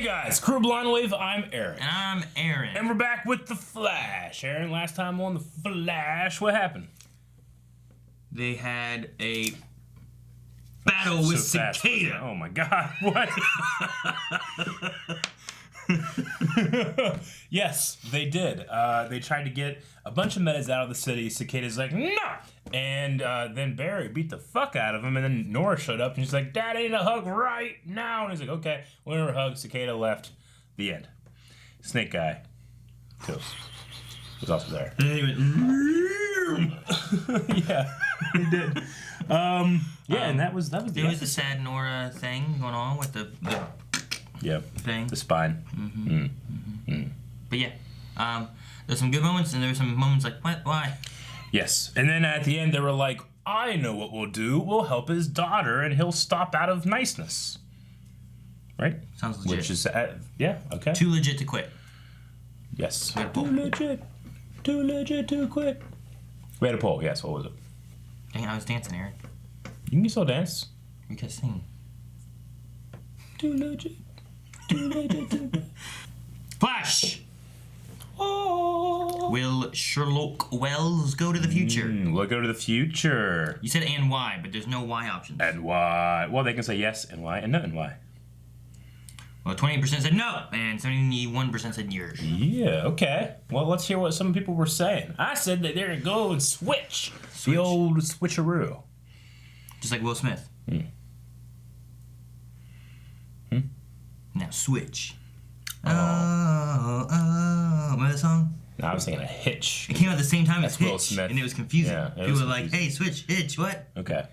guys, Crew Blind Wave, I'm Eric. And I'm Aaron. And we're back with the Flash. Aaron, last time on the Flash, what happened? They had a battle with Cicada. Oh my god, what? Yes, they did. They tried to get a bunch of metas out of the city. Cicada's like, no! And then Barry beat the fuck out of him, and then Nora showed up, and she's like, Dad, I need a hug right now. And he's like, okay. Winner her hug, Cicada left. The end. Snake guy. Cool. Was also there. And he went, yeah, he did. Yeah, and that was the There was a sad Nora thing going on with the thing. The spine. But yeah, there's some good moments, and there were some moments like, what? Why? Yes, and then at the end they were like, I know what we'll do. We'll help his daughter, and he'll stop out of niceness. Right? Sounds legit. Which is, yeah, okay. Too legit to quit. Yes. Too legit to quit. We had a poll, yes, what was it? Dang, I was dancing, Eric. You can still dance. We could sing. Too legit to quit. Flash! Oh. Will Sherlock Wells go to the future? We'll go to the future. You said and why, but there's no why options. And why? Well, they can say yes and why, and no and why. Well, 28% said no, and 71% said yours. Yeah, okay. Well, let's hear what some people were saying. I said that they're going to go and switch. The old switcheroo. Just like Will Smith. Now switch. Remember that song? No, I was thinking a hitch. It came out at the same time as That's Will Hitch, Smith. and it was confusing. Yeah, it People was were like, confusing. hey, switch, Hitch, what? Okay.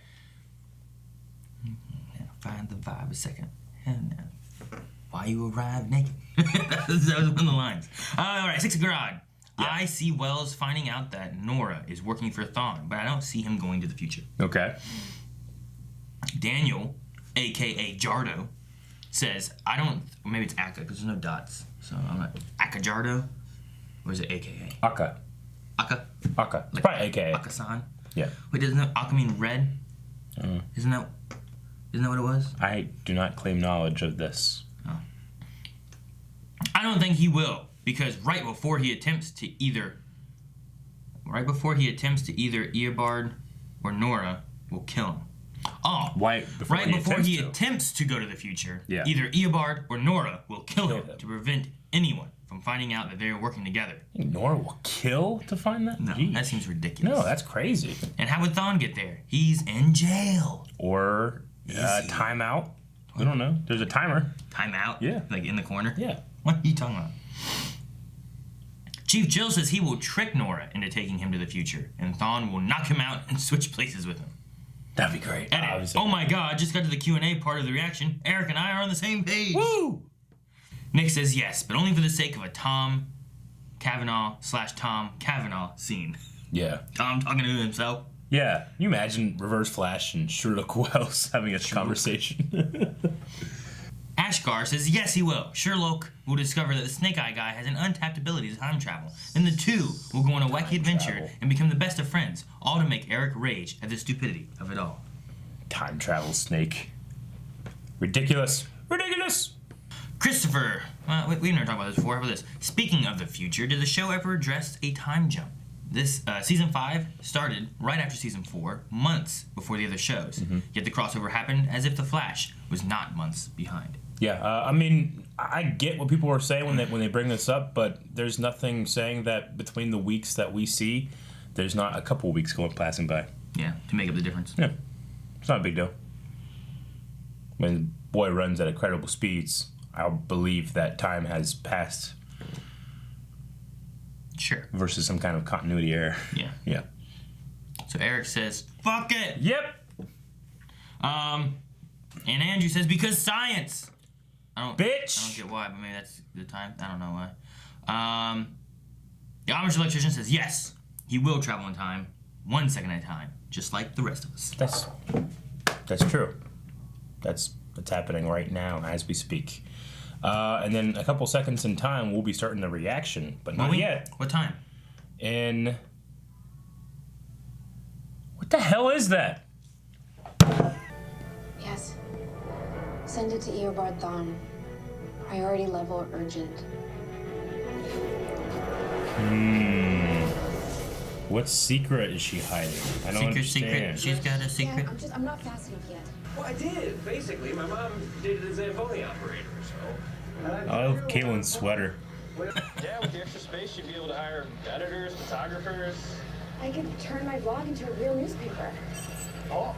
Now find the vibe a second. And why you arrive naked? that was one of the lines. All right, 6 Garage. Yeah. I see Wells finding out that Nora is working for Thawne, but I don't see him going to the future. Okay. Daniel, a.k.a. Jardo, says, I don't, or maybe it's Aka, because there's no dots. So I'm like, Aka Jardo? Or is it a.k.a.? Aka. Aka? Aka. It's Like probably a.k.a. Aka-san? Yeah. Wait, doesn't that Aka mean red? Isn't that what it was? I do not claim knowledge of this. Oh. I don't think he will, because right before he attempts to either Eobard or Nora will kill him. Oh, Right before he attempts to go to the future, Yeah. either Eobard or Nora will kill him him. to prevent anyone from finding out that they are working together. Nora will kill to find that? No, Jeez. that seems ridiculous. No, that's crazy. And how would Thawne get there? He's in jail. Or timeout. We don't know. There's a timer. Timeout? Yeah. Like in the corner? Yeah. What are you talking about? Chief Jill says he will trick Nora into taking him to the future, and Thawne will knock him out and switch places with him. That'd be great. Edit. Oh my god, just got to the Q&A part of the reaction. Eric and I are on the same page. Woo! Nick says yes, but only for the sake of a Tom Cavanaugh / Tom Cavanaugh scene. Yeah. Tom talking to himself. Yeah. Can you imagine Reverse Flash and Sherlock Wells having a conversation? Ashgar says yes, he will. Sherlock will discover that the Snake Eye guy has an untapped ability to time travel. Then the two will go on a wacky adventure travel. and become the best of friends, all to make Eric rage at the stupidity of it all. Time travel snake. Ridiculous. Ridiculous! Christopher, we've never talked about this before. How about this? Speaking of the future, did the show ever address a time jump? This season 5 started right after season 4, months before the other shows. Yet the crossover happened as if the Flash was not months behind. Yeah, I mean, I get what people are saying when they bring this up, but there's nothing saying that between the weeks that we see, there's not a couple weeks passing by. Yeah, to make up the difference. Yeah, it's not a big deal. When boy runs at incredible speeds, I believe that time has passed. Sure. Versus some kind of continuity error. Yeah. Yeah. So Eric says, fuck it! Yep. And Andrew says, because science! Bitch! I don't get why, but maybe that's the time. I don't know why. The Amish electrician says, yes, he will travel in time, 1 second at a time, just like the rest of us. That's true. That's happening right now as we speak. And then a couple seconds in time, we'll be starting the reaction, but not yet. What time? What the hell is that? Yes. Send it to Eobard Thawne. Priority level urgent. What secret is she hiding? I don't understand. She's got a secret. Yeah, I'm not fast enough yet. Well, I did. Basically, my mom dated a Zamboni operator, so. I love Caitlin's sweater. Yeah, with the extra space, you'd be able to hire editors, photographers. I could turn my blog into a real newspaper. Oh,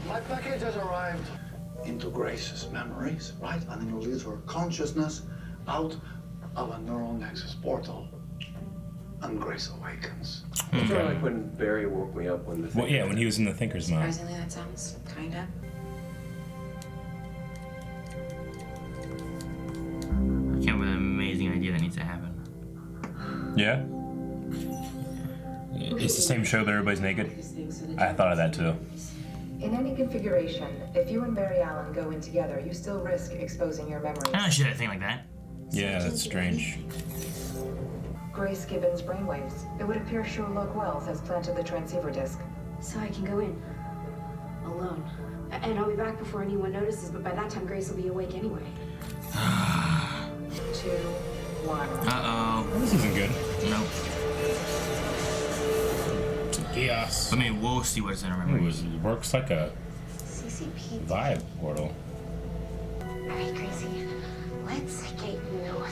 my package has arrived. Into Grace's memories, right? And it will lead her consciousness out of a neural nexus portal. And Grace awakens. It's sort of like when Barry woke me up when the. Well, yeah, when he was in the Thinker's Mind. Surprisingly, that sounds kinda. I came up with an amazing idea that needs to happen. Yeah? It's the same show, but everybody's naked. I thought of that too. In any configuration, if you and Barry Allen go in together, you still risk exposing your memories. I don't should have a thing like that. Yeah, that's strange. Grace Gibbons' brainwaves. It would appear Sherlock Wells has planted the transceiver disc. So I can go in. Alone. And I'll be back before anyone notices, but by that time Grace will be awake anyway. 2, 1. Uh-oh. This isn't good. Nope. It's a chaos. I mean, we'll see what's in our memories. It works like a CCP. vibe portal. Alright, Gracie. Let's get you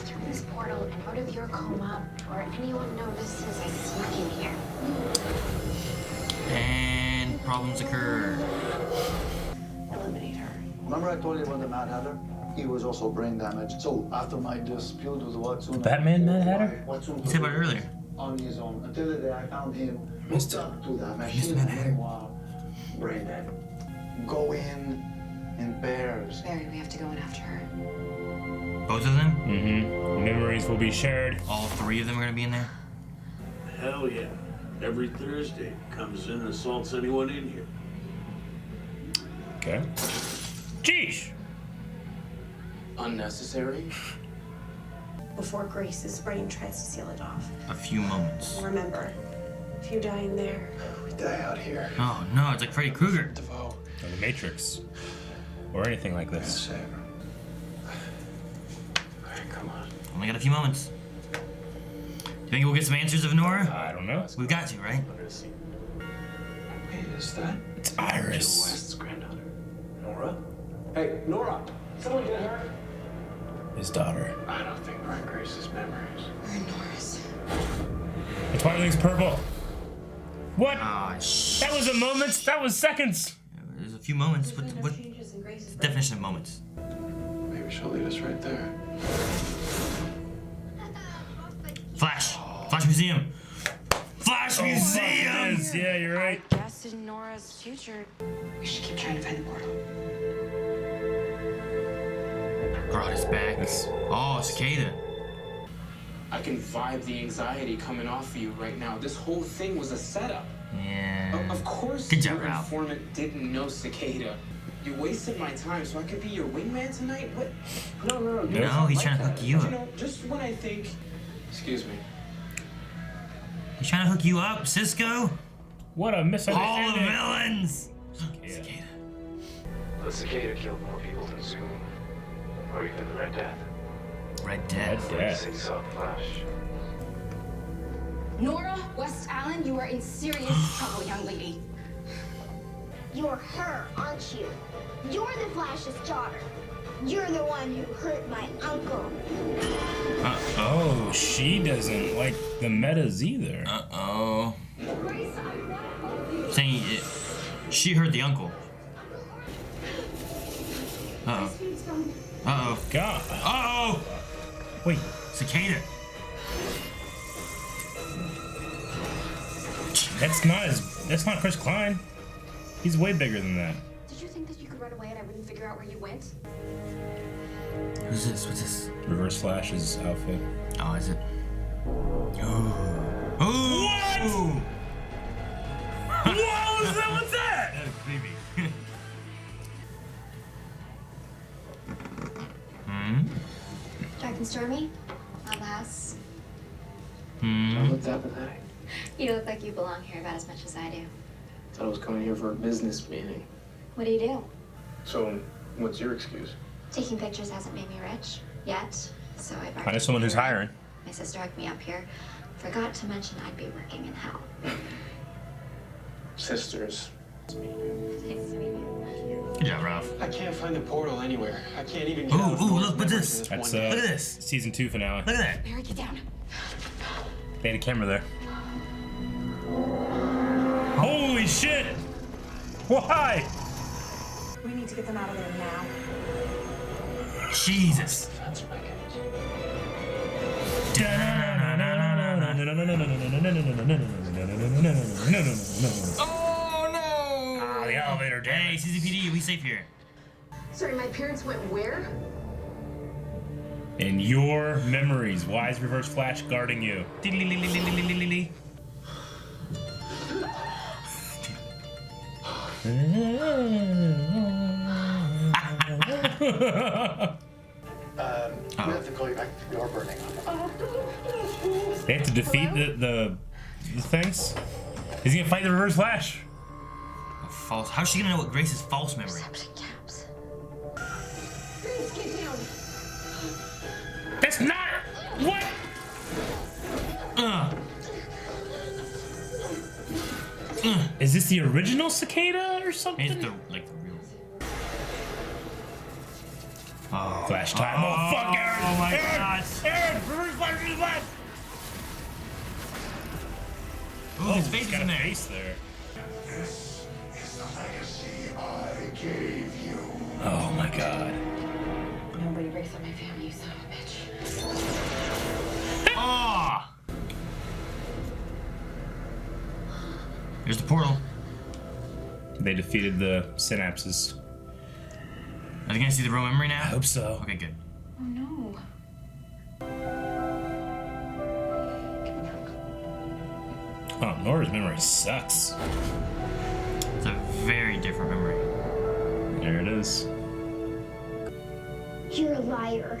through this portal and out of your coma before anyone notices I snuck in here. And problems occur. Eliminate her. Remember I told you about the Mad Hatter? He was also brain damaged. So after my dispute with Watson, Batman Mad Hatter? Watson You said about it earlier. on his own until the day I found him Missed hooked it. up to that Missed machine. Mad Hatter. Meanwhile, brain dead. Go in pairs. Barry, we have to go in after her. Both of them? Mm-hmm. Memories will be shared. All three of them are gonna be in there? Hell yeah. Every Thursday comes in and assaults anyone in here. Okay. Jeez! Unnecessary? Before Grace's brain tries to seal it off. A few moments. Remember, if you die in there, We die out here. Oh no, it's like Freddy Krueger. DeVoe. Or the Matrix. Or anything like this. Save her. Alright, come on. Only got a few moments. Do you think we'll get some answers of Nora? I don't know. We've got to, right? Under the sea. Wait, is that It's Joe Iris. West's granddaughter? Nora? Hey, Nora! Someone get her? His daughter. I don't think we're in Grace's memories. We're in Norris. That's why everything's purple. What? Ah, That was a moment. That was seconds. There's a few moments. What changes in Grace's definition of moments? Maybe she'll lead us right there. Flash. Flash Museum. Flash Museum. Yeah, you're right. I guess in Nora's future, we should keep trying to find the portal. Brought us back. Oh, cicada. I can vibe the anxiety coming off of you right now. This whole thing was a setup. Yeah. Of course Good job, your Ralph. informant didn't know Cicada. You wasted my time so I could be your wingman tonight? What? No, No, he's trying to hook you But, up. know, just when I think... Excuse me. He's trying to hook you up, Cisco. What a All the misunderstanding. villains. Yeah. Cicada. The Cicada killed more people than Zoom. Or even the Red Death. Red Death. Death. They saw Flash. Nora West Allen, you are in serious trouble, young lady. You're her, aren't you? You're the Flash's daughter. You're the one who hurt my uncle. Oh, she doesn't like the metas either. Uh-oh. Saying she heard the uncle. Uh-oh. Uh-oh. God. Uh-oh. Wait. Cicada. That's not Chris Klein. He's way bigger than that. Did you think that you could run away and I wouldn't figure out where you went? Who's this? What's this? Reverse Flash's outfit. Oh, is it? Oh. Oh. What? Whoa, what's that? That was creepy. Jack and Stormy? Alas. Don't look that pathetic. You look like you belong here about as much as I do. Thought I was coming here for a business meeting. What do you do? So, what's your excuse? Taking pictures hasn't made me rich. yet, so I Find us someone who's hiring. My sister hooked me up here. Forgot to mention I'd be working in hell. Sisters. Nice to meet you. Good job, Ralph. I can't find the portal anywhere. I can't even get out of Norris look, what's this? That's, look at this. Season 2 finale. Look at that. Barry, get down. They had a camera there. Holy shit! Why? We need to get them out of there now. Jesus. Oh no! Ah, the elevator. Hey, CCPD, we safe here. Sorry, my parents went where? In your memories, why is Reverse Flash guarding you? We have to call you back. You're burning up. They have to defeat the things? Is he gonna fight the Reverse Flash? False. How's she gonna know what Grace's false memory? Perception caps. Please get down. That's not what. Is this the original cicada or something? It's the like the real. Oh. Flash time! Oh, fuck, Aaron! Oh my Aaron! God! Aaron! Reverse Flash! Reverse Flash! Oh, his face is got in a there. face there. This is the legacy I gave you. Oh my God. Nobody breaks up my family, you son of a bitch. Ah! Here's the portal. They defeated the synapses. Are they gonna see the real memory now? I hope so. Okay, good. Oh no. Oh, Nora's memory sucks. It's a very different memory. There it is. You're a liar.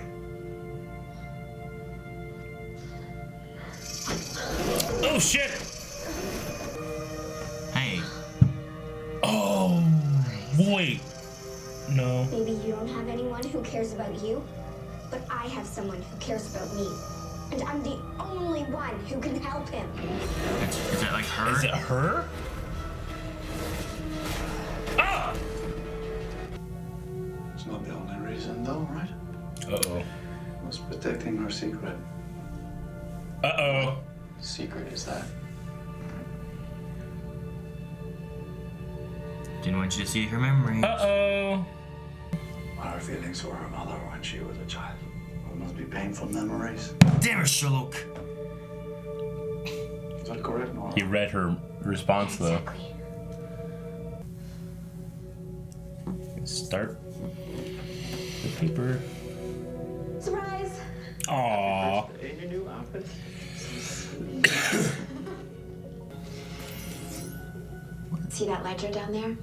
Oh shit! Hey. Oh, wait. No. Maybe you don't have anyone who cares about you, but I have someone who cares about me. And I'm the only one who can help him. Is that like her? Is it her? Ah! It's not the only reason, though, right? Uh-oh. Was protecting our secret. Uh-oh. Secret is that? Didn't want you to see her memory. Uh-oh. What are her feelings for her mother when she was a child? It must be painful memories. Damn it, Sherlock. Is that correct, Nora? He read her response, though. Exactly. Start the paper. Surprise! Aww. In your new outfit? See that ledger down there?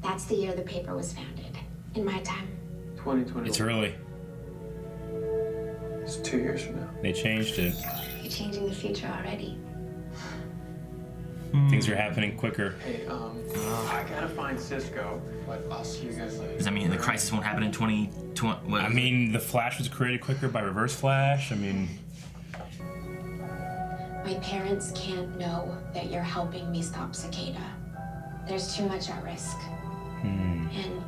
That's the year the paper was founded. In my time. 2020. It's early. It's 2 years from now. They changed it. You're changing the future already. Things are happening quicker. Hey, I gotta find Cisco, but I'll see you guys later. Does that mean the crisis won't happen in 2020? What? I mean, the Flash was created quicker by Reverse Flash. I mean... My parents can't know that you're helping me stop Cicada. There's too much at risk. And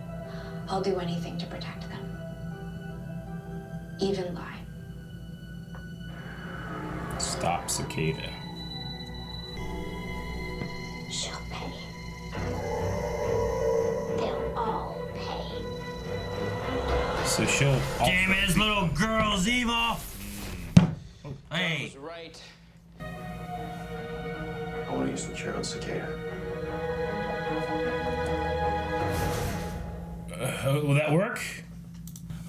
I'll do anything to protect them. Even lie. Stop Cicada. She'll pay. They'll all pay. So she'll... Damn it, this little girl's evil! Hey. Right. I want to use the chair on Cicada. Will that work?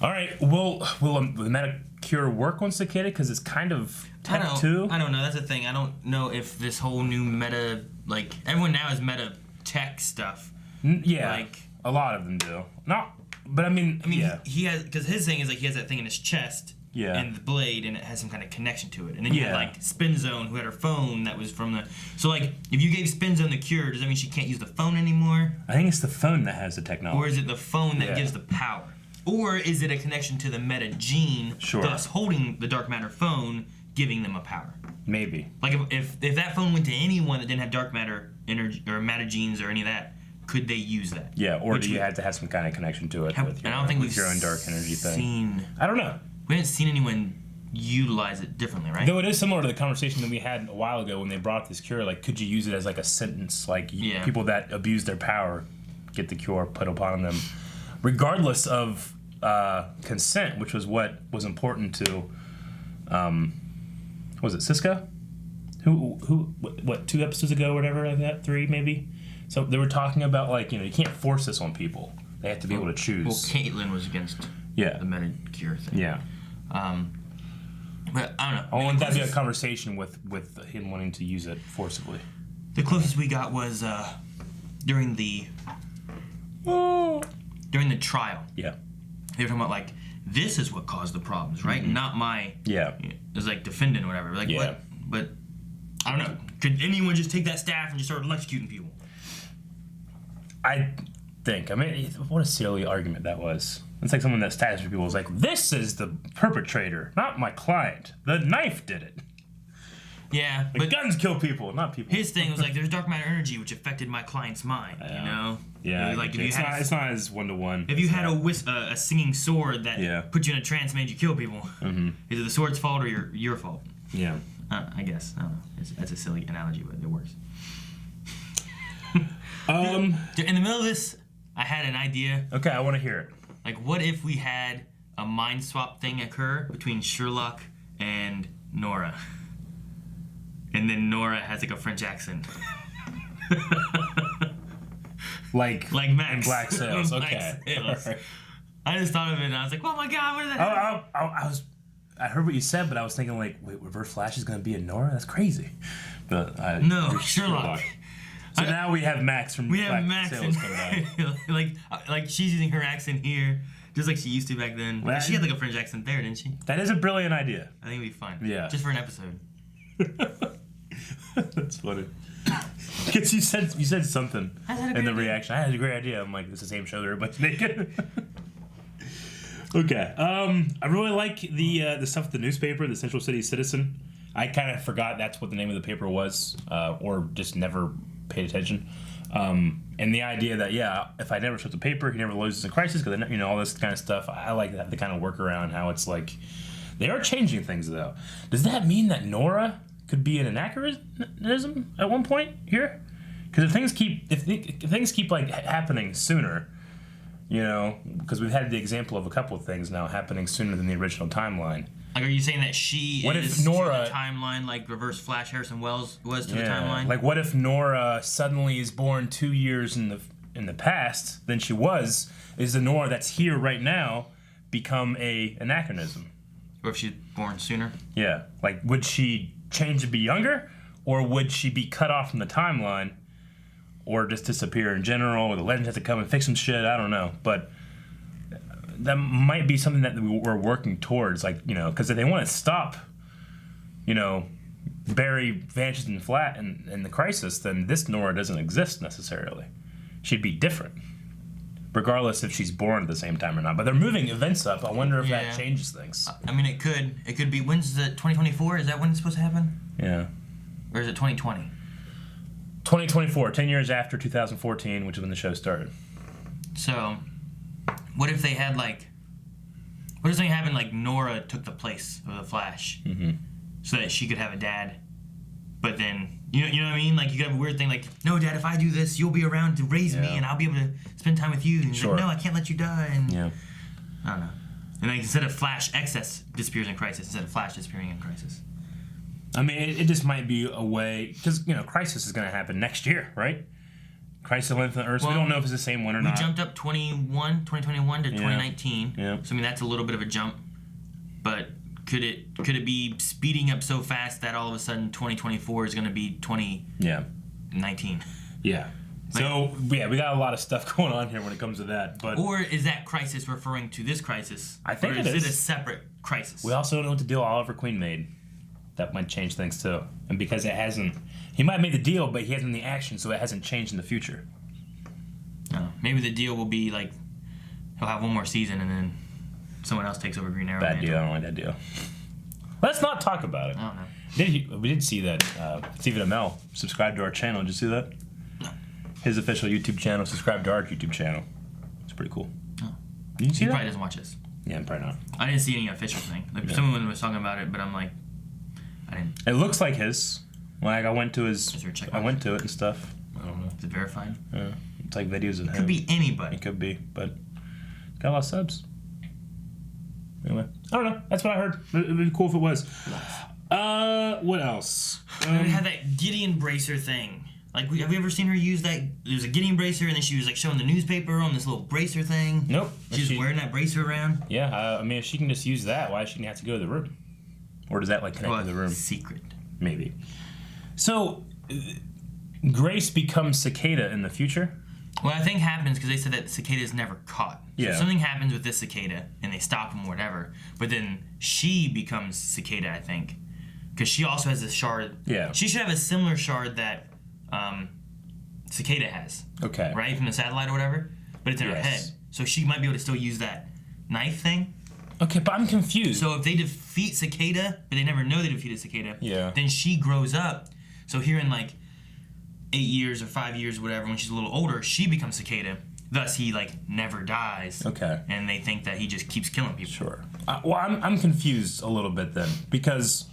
All right. Will the meta cure work on Cicada? Because it's kind of tech too. I don't know. That's the thing. I don't know if this whole new meta, like everyone now is meta tech stuff. Yeah. Like a lot of them do. Not, but I mean, yeah. he has, because his thing is like he has that thing in his chest. Yeah. And the blade, and it has some kind of connection to it. And then you had like Spin Zone, who had her phone that was from the. So like, if you gave Spin Zone the cure, does that mean she can't use the phone anymore? I think it's the phone that has the technology. Or is it the phone that gives the power? Or is it a connection to the meta gene, thus holding the dark matter phone, giving them a power? Maybe. Like if that phone went to anyone that didn't have dark matter energy or matter genes or any of that, could they use that? Yeah, or do you have to have some kind of connection to it with your, I don't think we've your own dark energy thing? I don't know. We haven't seen anyone utilize it differently, right? Though it is similar to the conversation that we had a while ago when they brought this cure. Like, could you use it as like a sentence? Like, people that abuse their power get the cure put upon them, regardless of consent, which was what was important to, was it Cisco? What 2 episodes ago or whatever like that, 3 maybe? So they were talking about like, you can't force this on people. They have to be able to choose. Well, Caitlyn was against the meta cure thing. Yeah. But I don't know. I want that to be a conversation with him wanting to use it forcibly. The closest we got was during the trial. Yeah. They were talking about like, this is what caused the problems, right? Mm-hmm. Not my. Yeah. It was like defendant or whatever. Like what? But I don't know. Could anyone just take that staff and just start electrocuting people? I think. I mean, what a silly argument that was. It's like someone that stabs people is like, this is the perpetrator, not my client. The knife did it. Yeah, but guns kill people, not people. His thing was like, there's dark matter energy which affected my client's mind. You know. Yeah. Like it's not as 1-to-1. If you had a singing sword that put you in a trance, made you kill people, is it the sword's fault or your fault? Yeah. I guess. I don't know. That's a silly analogy, but it works. In the middle of this, I had an idea. Okay, I want to hear it. Like, what if we had a mind swap thing occur between Sherlock and Nora? And then Nora has like a French accent. like Max. in Black Sails. Okay. Black Sails. Right. I just thought of it and I was like, oh my god, what is that? I heard what you said, but I was thinking like, wait, Reverse Flash is going to be a Nora? That's crazy. But no, Sherlock. So now we have Max from Black Sails come back. like she's using her accent here, just like she used to back then. Well, she had like a French accent there, didn't she? That is a brilliant idea. I think it'd be fun. Yeah. Just for an episode. That's funny. Because you said something in the reaction. I had a great idea. I'm like, it's the same show. Everybody's naked. Okay. I really like the stuff with the newspaper, the Central City Citizen. I kind of forgot that's what the name of the paper was, or just never paid attention. And the idea that if I never shut the paper, he never loses in crisis, because all this kind of stuff. I like that, the kind of workaround. How it's like they are changing things though. Does that mean that Nora could be an anachronism at one point here? Because if things keep like happening sooner, because we've had the example of a couple of things now happening sooner than the original timeline. Like, are you saying that she is Nora, to the timeline like Reverse Flash Harrison Wells was to the timeline? Like, what if Nora suddenly is born 2 years in the past than she was? Is the Nora that's here right now become a anachronism? Or if she's born sooner? Yeah. Like, would she change to be younger, or would she be cut off from the timeline, or just disappear in general, or the Legends have to come and fix some shit? I don't know, but that might be something that we're working towards, like, because if they want to stop, Barry vanishes in flat in the crisis, then this Nora doesn't exist necessarily. She'd be different, regardless if she's born at the same time or not. But they're moving events up. I wonder if that changes things. I mean, it could. It could be. When's the 2024? Is that when it's supposed to happen? Yeah. Or is it 2020? 2024, 10 years after 2014, which is when the show started. So, what if they had what if something happened like Nora took the place of the Flash, so that she could have a dad, but then you know what I mean? Like, you could have a weird thing like, no, Dad, if I do this, you'll be around to raise me, and I'll be able to spend time with you. And he's like, no, I can't let you die. And I don't know. And like, instead of Flash, Excess disappears in Crisis instead of Flash disappearing in Crisis. I mean, it just might be a way, because Crisis is going to happen next year, right? Crisis on Infinite Earths. Well, we don't know if it's the same one or not. We jumped up 2021 to 2019. Yeah. So I mean, that's a little bit of a jump. But could it be speeding up so fast that all of a sudden 2024 is going to be 2019? Yeah. So we got a lot of stuff going on here when it comes to that. But or is that Crisis referring to this Crisis? I think it is a separate Crisis. We also don't know what the deal Oliver Queen made. That might change things too. And because it hasn't, he might have made the deal, but he hasn't the action, so it hasn't changed in the future. No, maybe the deal will be like he'll have one more season and then someone else takes over Green Arrow. Bad deal. I don't like that deal. Let's not talk about it. I don't know. We did see that Stephen Amell subscribed to our channel. Did you see that? No. His official YouTube channel. Subscribe to our YouTube channel. It's pretty cool. Oh. Did you see He that? probably doesn't watch this. Yeah, probably not. I didn't see any official thing. Like someone was talking about it, but I'm like, I didn't. It looks like his. Like I went to his. Is there a check I box? went to it and stuff. I don't know. Is it verified? Yeah, it's like videos of him. Could be anybody. It could be, but got a lot of subs. Anyway, I don't know. That's what I heard. It'd be cool if it was. What else? They had that Gideon bracer thing. Like, have you ever seen her use that? There's a Gideon bracer, and then she was like showing the newspaper on this little bracer thing. Nope. She's wearing that bracer around. Yeah, I mean, if she can just use that, why does she have to go to the room? Or does that like connect to the room? Secret. Maybe. So, Grace becomes Cicada in the future. Well, I think happens because they said that Cicada is never caught. Yeah. So something happens with this Cicada, and they stop him or whatever. But then she becomes Cicada, I think, because she also has this shard. Yeah. She should have a similar shard that Cicada has. Okay. Right from the satellite or whatever, but it's in her head, so she might be able to still use that knife thing. Okay, but I'm confused. So if they defeat Cicada, but they never know they defeated Cicada, yeah, then she grows up. So here in like 8 years or 5 years, or whatever, when she's a little older, she becomes Cicada. Thus, he like never dies. Okay. And they think that he just keeps killing people. Sure. Well, I'm confused a little bit then because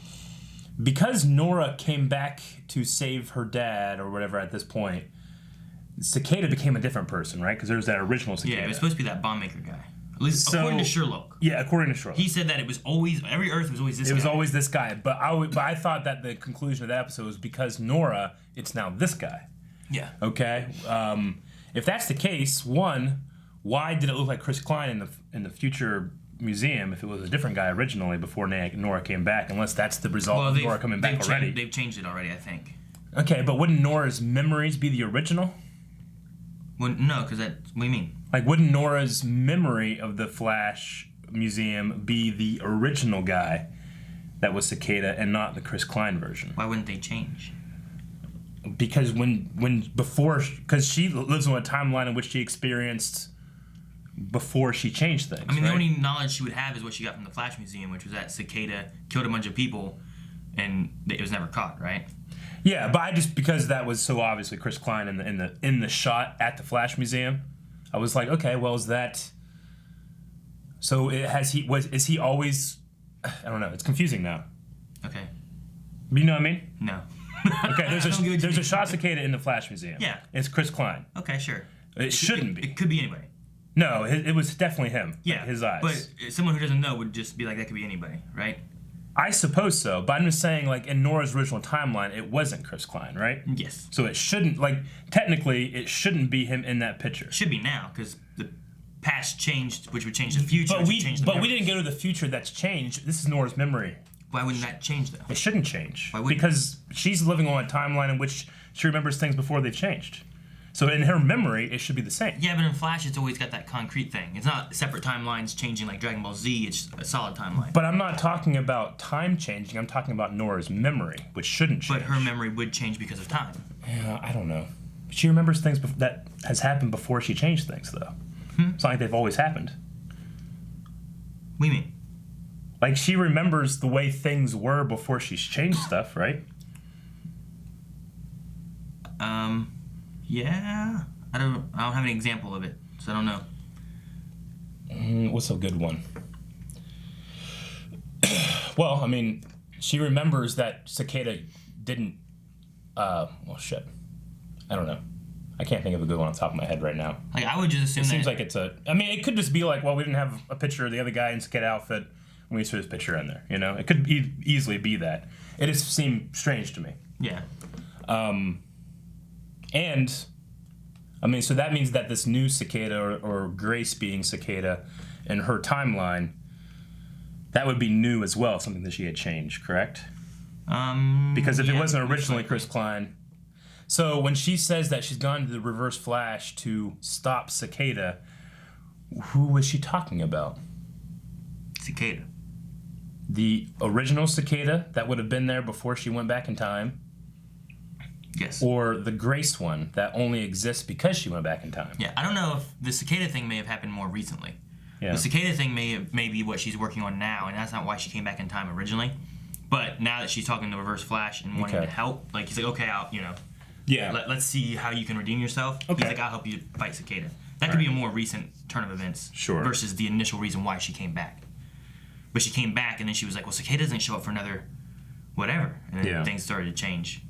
Nora came back to save her dad or whatever at this point. Cicada became a different person, right? Because there was that original Cicada. Yeah, it was supposed to be that bomb maker guy. At least according to Sherlock. Yeah, according to Sherlock. He said that it was always, every Earth was always this guy. It was always this guy. But I thought that the conclusion of that episode was because Nora, it's now this guy. Yeah. Okay? If that's the case, one, why did it look like Chris Klein in the future museum if it was a different guy originally before Nora came back, unless that's the result of Nora coming back already? They've changed it already, I think. Okay, but wouldn't Nora's memories be the original? Well, no, because what do you mean? Like, wouldn't Nora's memory of the Flash Museum be the original guy that was Cicada and not the Chris Klein version? Why wouldn't they change? Because because she lives on a timeline in which she experienced before she changed things. I mean, right? the only knowledge she would have is what she got from the Flash Museum, which was that Cicada killed a bunch of people and it was never caught, right? Yeah, but because that was so obviously Chris Klein in the shot at the Flash Museum, I was like, okay, well, is that? So is he always? I don't know. It's confusing now. Okay. You know what I mean? No. Okay, there's a shot Cicada in the Flash Museum. Yeah. It's Chris Klein. Okay, sure. It shouldn't be. It could be anybody. No, it was definitely him. Yeah. Like his eyes. But someone who doesn't know would just be like, that could be anybody, right? I suppose so, but I'm just saying, like, in Nora's original timeline, it wasn't Chris Klein, right? Yes. So it shouldn't, like, technically, it shouldn't be him in that picture. It should be now, because the past changed, which would change the future. But we didn't go to the future that's changed. This is Nora's memory. Why wouldn't that change, though? It shouldn't change. Why wouldn't? Because she's living on a timeline in which she remembers things before they've changed. So in her memory, it should be the same. Yeah, but in Flash, it's always got that concrete thing. It's not separate timelines changing like Dragon Ball Z. It's a solid timeline. But I'm not talking about time changing. I'm talking about Nora's memory, which shouldn't change. But her memory would change because of time. Yeah, I don't know. She remembers things that has happened before she changed things, though. It's not like they've always happened. What do you mean? Like, she remembers the way things were before she's changed stuff, right? Yeah. I don't have an example of it, so I don't know. What's a good one? Well, I mean, she remembers that Cicada didn't. Well, shit. I don't know. I can't think of a good one on top of my head right now. Like, I would just assume it seems like it's a. I mean, it could just be like, well, we didn't have a picture of the other guy in Cicada outfit when we threw his picture in there. You know, it could easily be that. It just seemed strange to me. Yeah. And, I mean, so that means that this new Cicada or Grace being Cicada in her timeline, that would be new as well, something that she had changed, correct? Because if it wasn't originally Chris Klein. So when she says that she's gone to the Reverse Flash to stop Cicada, who was she talking about? Cicada. The original Cicada that would have been there before she went back in time. Yes. or the Grace one that only exists because she went back in time. Yeah, I don't know if the cicada thing may have happened more recently. Yeah. The cicada thing may be what she's working on now, and that's not why she came back in time originally. But now that she's talking to Reverse Flash and wanting to help, like, he's like, okay, I'll, let's see how you can redeem yourself. Okay. He's like, I'll help you fight Cicada. That could be a more recent turn of events. Sure. Versus the initial reason why she came back. But she came back, and then she was like, well, Cicada doesn't show up for another whatever. And then things started to change.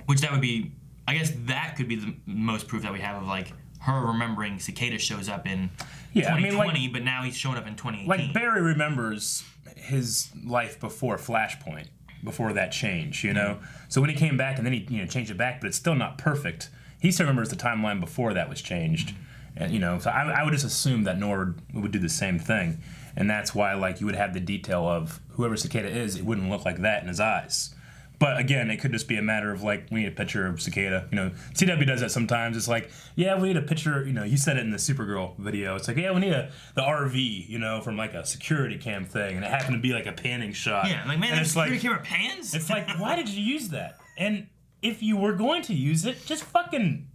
Which that would be, I guess that could be the most proof that we have of, like, her remembering Cicada shows up in 2020, but now he's showing up in 2018. Like, Barry remembers his life before Flashpoint, before that change, you know? So when he came back and then he changed it back, but it's still not perfect, he still remembers the timeline before that was changed. And, so I would just assume that Nord would do the same thing. And that's why, like, you would have the detail of whoever Cicada is, it wouldn't look like that in his eyes. But again, it could just be a matter of, like, we need a picture of Cicada. CW does that sometimes. It's like, yeah, we need a picture. You said it in the Supergirl video. It's like, yeah, we need the RV, from like a security cam thing, and it happened to be like a panning shot. Yeah, like, man, the security camera pans. It's like, why did you use that? And if you were going to use it, just fucking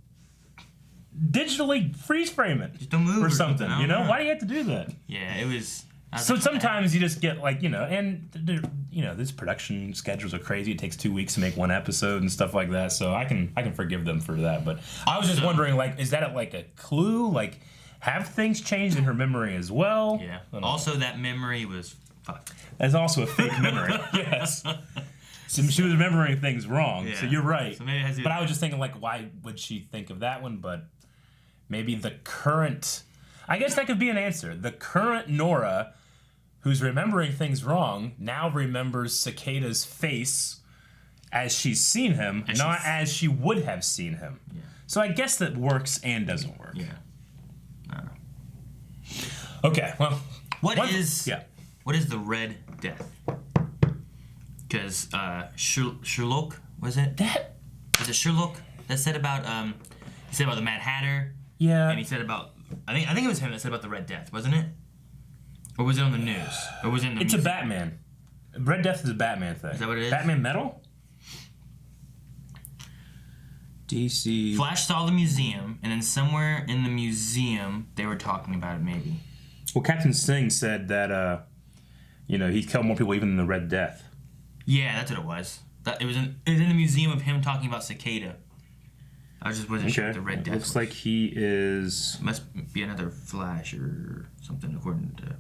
digitally freeze frame it, just don't move or something. Why do you have to do that? Yeah, it was. So sometimes you just get, like, and these production schedules are crazy. It takes 2 weeks to make one episode and stuff like that. So I can forgive them for that. But I was just wondering, like, is that like a clue? Like, have things changed in her memory as well? Yeah. Also, that memory was fucked. That's also a fake memory. Yes. So she was remembering things wrong. Yeah. So you're right. So maybe it has to. But I was just thinking, like, why would she think of that one? But maybe the current. I guess that could be an answer. The current Nora, who's remembering things wrong, now remembers Cicada's face as she's seen him, not as she would have seen him. Yeah. So I guess that works and doesn't work. Yeah. I don't know. Okay, well. What is the Red Death? Because Sherlock, was it? Was it Sherlock that said about, he said about the Mad Hatter? Yeah. And he said about, I think it was him that said about the Red Death, wasn't it? Or was it on the news? Or was it in the It's a Batman. Red Death is a Batman thing. Is that what it is? Batman Metal? DC. Flash saw the museum, and then somewhere in the museum, they were talking about it, maybe. Well, Captain Singh said that, he killed more people even than the Red Death. Yeah, that's what it was. It was in the museum of him talking about Cicada. I just wasn't sure what the Red Death looks like he is. Must be another Flash or something, according to.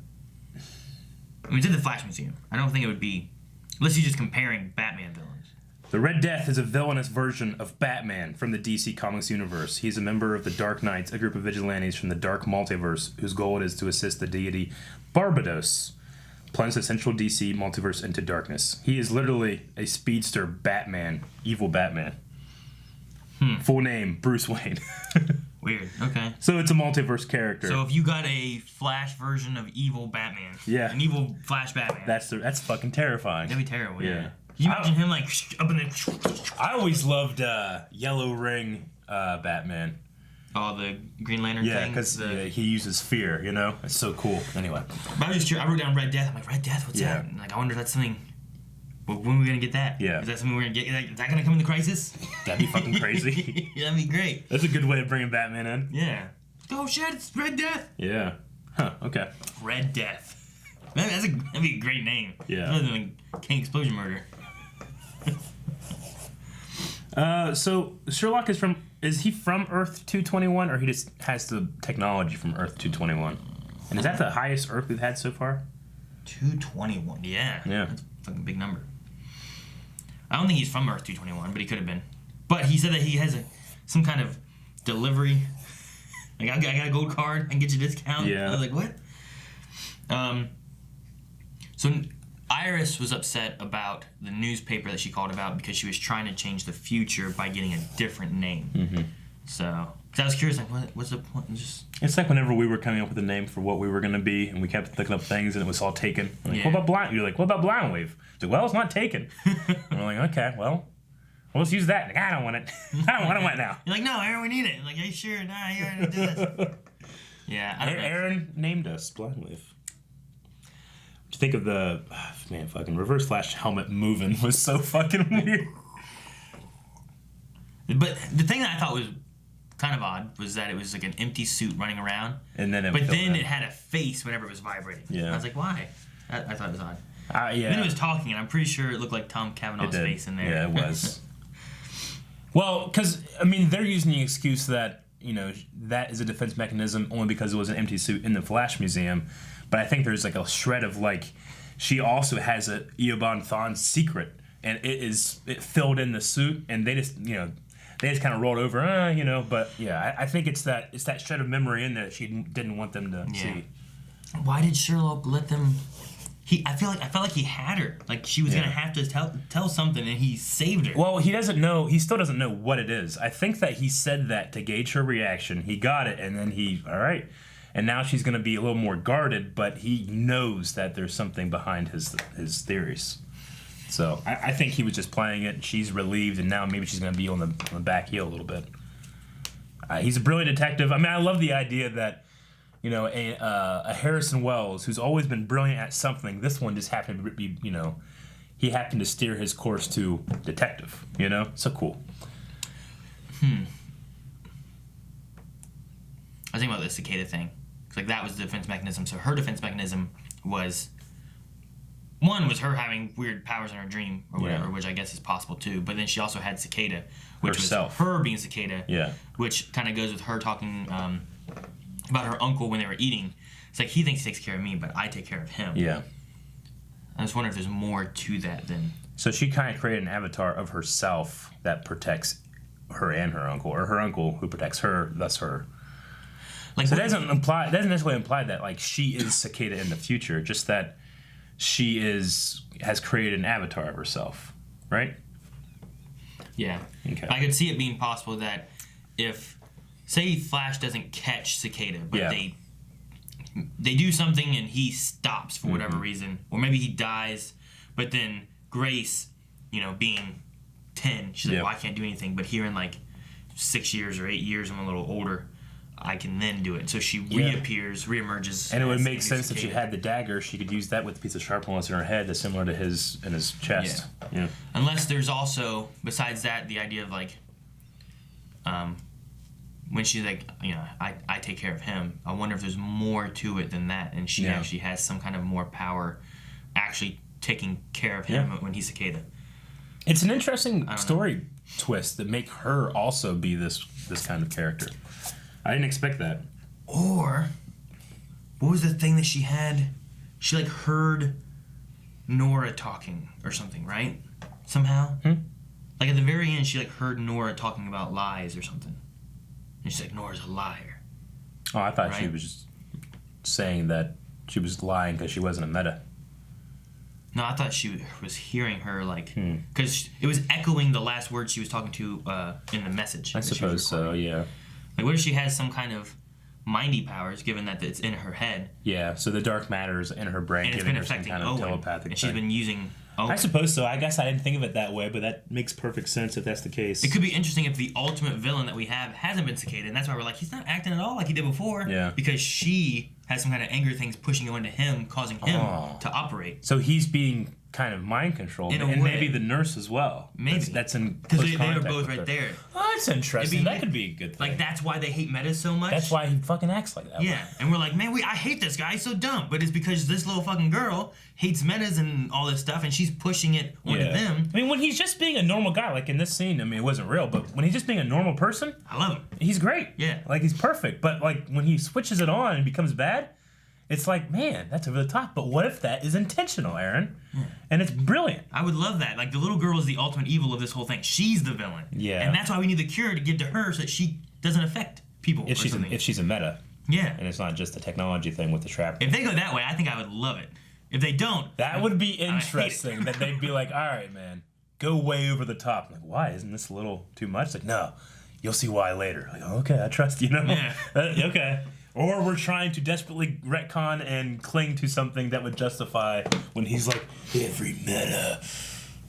I mean, it's in the Flash Museum. I don't think it would be, unless he's just comparing Batman villains. The Red Death is a villainous version of Batman from the DC Comics universe. He's a member of the Dark Knights, a group of vigilantes from the Dark Multiverse, whose goal it is to assist the deity Barbados plunge the central DC multiverse into darkness. He is literally a speedster Batman, evil Batman. Full name, Bruce Wayne. Weird, okay. So it's a multiverse character. So if you got a Flash version of evil Batman, an evil Flash Batman. That's fucking terrifying. That'd be terrible, yeah. Can you imagine him, like, up in the... I always loved Yellow Ring Batman. Oh, the Green Lantern thing? Yeah, because he uses fear, It's so cool. Anyway. But I was just curious. I wrote down Red Death. I'm like, Red Death? What's that? And, like, I wonder if that's something... When are we going to get that? Yeah. Is that something we're going to get? Is that going to come in the Crisis? That'd be fucking crazy. That'd be great. That's a good way of bringing Batman in. Yeah. Oh, shit, it's Red Death. Yeah. Huh, okay. Red Death. That'd be a great name. Yeah. Other than King Explosion Murder. So Sherlock is he from Earth 221, or he just has the technology from Earth 221? And is that the highest Earth we've had so far? 221, yeah. Yeah. That's a fucking big number. I don't think he's from Earth 221, but he could have been. But he said that he has some kind of delivery. Like, I got a gold card, I can get you a discount. Yeah. I was like, what? So Iris was upset about the newspaper that she called about because she was trying to change the future by getting a different name. Mm-hmm. So, cause I was curious, like, what's the point? It's like whenever we were coming up with a name for what we were going to be, and we kept looking up things, and it was all taken. Like, what about Blind? You're like, what about Blind Wave? Like, well, it's not taken. And we're like, okay, well, let's use that. Like, I don't want it. I don't want it right now. You're like, no, Aaron, we need it. I'm like, are you sure? Nah, you already do this. Yeah, I don't know. Aaron named us Blind Wave. What do you think of the fucking Reverse Flash helmet moving was so fucking weird. But the thing that I thought was kind of odd was that it was like an empty suit running around, and then it had a face whenever it was vibrating. Yeah. And I was like, why? I thought it was odd. Yeah. Then it was talking, and I'm pretty sure it looked like Tom Cavanaugh's face in there. Yeah, it was. Well, because I mean, they're using the excuse that that is a defense mechanism only because it was an empty suit in the Flash Museum, but I think there's like a shred of like she also has a Eobon Thawne's secret, and it filled in the suit, and they just kind of rolled over, But yeah, I think it's that shred of memory in there that she didn't want them to see. Why did Sherlock let them? I felt like he had her. Like she was gonna have to tell something, and he saved her. Well, he doesn't know. He still doesn't know what it is. I think that he said that to gauge her reaction. He got it, and then all right. And now she's gonna be a little more guarded, but he knows that there's something behind his theories. So I think he was just playing it. And she's relieved, and now maybe she's gonna be on the back heel a little bit. He's a brilliant detective. I mean, I love the idea that. A Harrison Wells who's always been brilliant at something. This one just happened to be, he happened to steer his course to detective. So cool. I was thinking about the cicada thing. Like that was the defense mechanism. So her defense mechanism was her having weird powers in her dream or whatever, which I guess is possible too. But then she also had cicada, which herself. Was her being cicada. Yeah. Which kind of goes with her talking. About her uncle when they were eating. It's like he thinks he takes care of me, but I take care of him. Yeah. I just wonder if there's more to that than. So she kind of created an avatar of herself that protects her and her uncle, or her uncle who protects her, thus her. Like so it doesn't necessarily imply that like she is Cicada in the future, just that she has created an avatar of herself, right? Yeah. Okay. I could see it being possible that if. Say Flash doesn't catch Cicada, but they do something and he stops for whatever reason, or maybe he dies, but then Grace, being 10, she's like, well, I can't do anything, but here in like 6 years or 8 years, I'm a little older, I can then do it. So she reemerges. And it would make sense if she had the dagger, she could use that with a piece of sharpness in her head that's similar to his in his chest. Yeah. Unless there's also, besides that, the idea of like, when she's like, I take care of him, I wonder if there's more to it than that, and she actually has some kind of more power actually taking care of him when he's Cicada. It's an interesting story twist that make her also be this kind of character. I didn't expect that. Or, what was the thing that she had? She like heard Nora talking or something, right? Somehow? Like at the very end, she like heard Nora talking about lies or something. And she's like, Nora's a liar. Oh, I thought she was just saying that she was lying because she wasn't a meta. No, I thought she was hearing her, like, because it was echoing the last words she was talking to in the message. I suppose so, yeah. Like, what if she has some kind of mindy powers, given that it's in her head? Yeah, so the dark matter is in her brain, giving her some kind of telepathic and she's been using Owen. I suppose so. I guess I didn't think of it that way, but that makes perfect sense if that's the case. It could be interesting if the ultimate villain that we have hasn't been Cicada, and that's why we're like, he's not acting at all like he did before. Yeah. Because she has some kind of anger things pushing onto him, causing him to operate. So he's being kind of mind controlled, and maybe the nurse as well. Maybe that's in because they were both right there. Oh, that's interesting. That could be a good thing. Like that's why they hate metas so much. That's why he fucking acts like that. Yeah, and we're like, man, I hate this guy. He's so dumb. But it's because this little fucking girl hates metas and all this stuff, and she's pushing it onto them. I mean, when he's just being a normal guy, like in this scene, I mean, it wasn't real, but when he's just being a normal person, I love him. He's great. Yeah, like he's perfect. But like when he switches it on and becomes bad. It's like, man, that's over the top. But what if that is intentional, Aaron? Yeah. And it's brilliant. I would love that. Like, the little girl is the ultimate evil of this whole thing. She's the villain. Yeah. And that's why we need the cure to give to her so that she doesn't affect people. If she's a meta. Yeah. And it's not just a technology thing with the trap. If they go that way, I think I would love it. If they don't... That would be interesting. That they'd be like, all right, man, go way over the top. I'm like, why? Isn't this a little too much? Like, no, you'll see why later. Like, okay, I trust you. Yeah. Okay. Or we're trying to desperately retcon and cling to something that would justify when he's like, every meta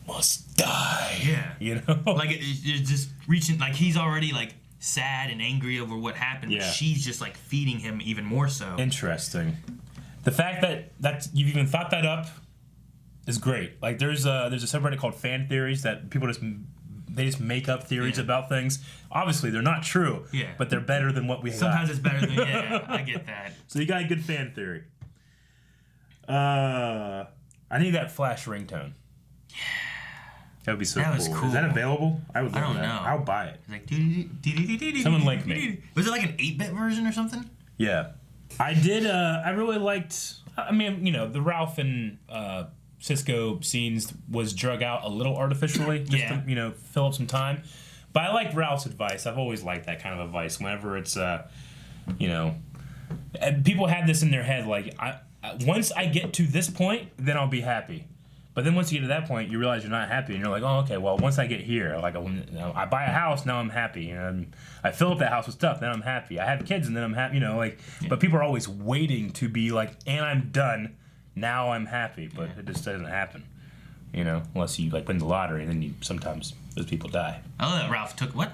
must die. Yeah. You know? Like, it's just reaching, like, he's already, like, sad and angry over what happened. Yeah. But she's just, like, feeding him even more so. Interesting. The fact that you've even thought that up is great. Like, there's a subreddit called Fan Theories that people just they just make up theories about things. Obviously, they're not true. Yeah. But they're better than what we Sometimes got. it's better than I get that. So you got a good fan theory. I need that Flash ringtone. Yeah. That would be so That cool. was cool. Is that available? I would love don't that. know. I'll buy it. Like Someone like me. Was it like an 8-bit version or something? Yeah. I did, I really liked, I mean, you know, the Ralph and Cisco scenes was drug out a little artificially, just to, you know, fill up some time. But I like Ralph's advice. I've always liked that kind of advice. Whenever it's, you know, and people have this in their head, like, once I get to this point, then I'll be happy. But then once you get to that point, you realize you're not happy, and you're like, oh, okay, well, once I get here, like, I buy a house, now I'm happy, and I fill up that house with stuff, then I'm happy. I have kids, and then I'm happy, you know, like, but people are always waiting to be like, and I'm done, now I'm happy, but it just doesn't happen, you know, unless you, like, win the lottery, and then sometimes those people die. Oh, that Ralph took what?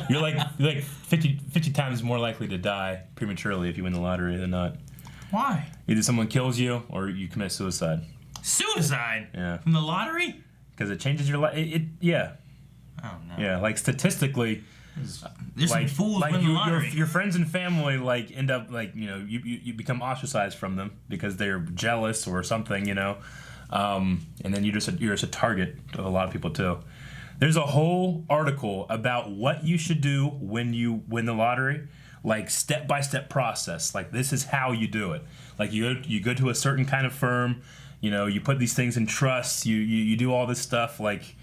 You're like 50 times more likely to die prematurely if you win the lottery than not. Why? Either someone kills you, or you commit suicide. Suicide? Yeah. From the lottery? Because it changes your life. Yeah. Oh, no. Yeah, like statistically, there's like, some fools like win the lottery. your friends and family like end up like, you know, you become ostracized from them because they're jealous or something, you know, and then you're just a target of a lot of people too. There's a whole article about what you should do when you win the lottery, like step-by-step process. Like, this is how you do it. Like, you go to a certain kind of firm. You know, you put these things in trust. You do all this stuff. Like,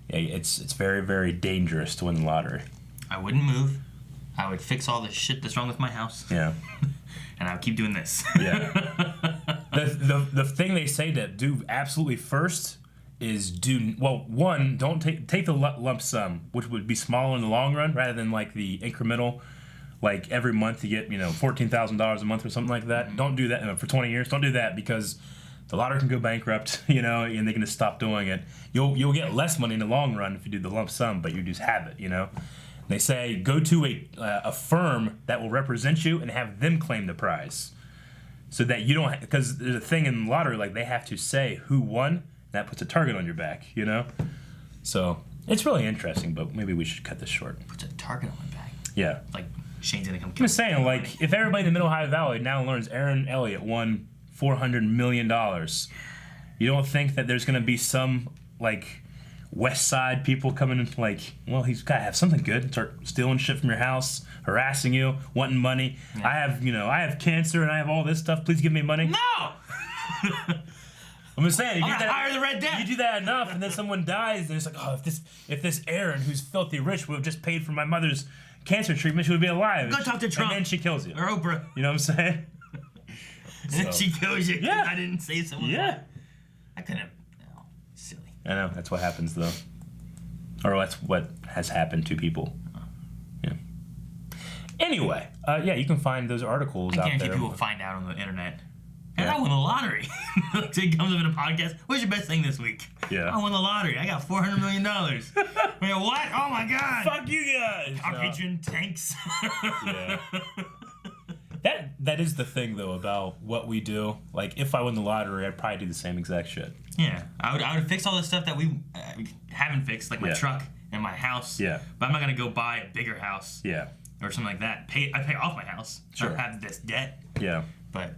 it's very, very dangerous to win the lottery. I wouldn't move. I would fix all the shit that's wrong with my house. Yeah. And I would keep doing this. Yeah. The thing they say to do absolutely first is don't take the lump sum, which would be smaller in the long run, rather than like the incremental. Like, every month you get, you know, $14,000 a month or something like that. Don't do that for 20 years. Don't do that, because the lottery can go bankrupt, you know, and they can just stop doing it. You'll get less money in the long run if you do the lump sum, but you just have it, you know. They say go to a firm that will represent you and have them claim the prize, so that you don't, because there's a thing in the lottery, like, they have to say who won. That puts a target on your back, you know. So it's really interesting, but maybe we should cut this short. Puts a target on my back. Yeah. Like, Shane's gonna come. I'm just saying, like, if everybody in the Middle Ohio Valley now learns Aaron Elliott won $400 million, you don't think that there's gonna be some, like, West Side people coming in, like, well, he's gotta have something good. Start stealing shit from your house, harassing you, wanting money. Yeah. I have cancer and I have all this stuff. Please give me money. No. I'm just saying, hire the Red Death. You do that enough, and then someone dies, and it's like, oh, if this Aaron, who's filthy rich, would have just paid for my mother's cancer treatment, she would be alive. Go talk to Trump. And then she kills you. Or Oprah. You know what I'm saying? And then she kills you. Yeah. I didn't say someone. Yeah. I couldn't have. No. Silly. I know. That's what happens, though. Or that's what has happened to people. Yeah. Anyway, yeah, you can find those articles out there. I guarantee people will find out on the internet. And I won the lottery. So he comes up in a podcast. What's your best thing this week? Yeah. I won the lottery. I got $400 million. Wait, what? Oh my God. Fuck you guys. Our Patreon tanks. Yeah. That is the thing, though, about what we do. Like, if I win the lottery, I'd probably do the same exact shit. Yeah. I would fix all the stuff that we haven't fixed, like my truck and my house. Yeah. But I'm not going to go buy a bigger house. Yeah. Or something like that. I pay off my house. Sure. I don't have this debt. Yeah. But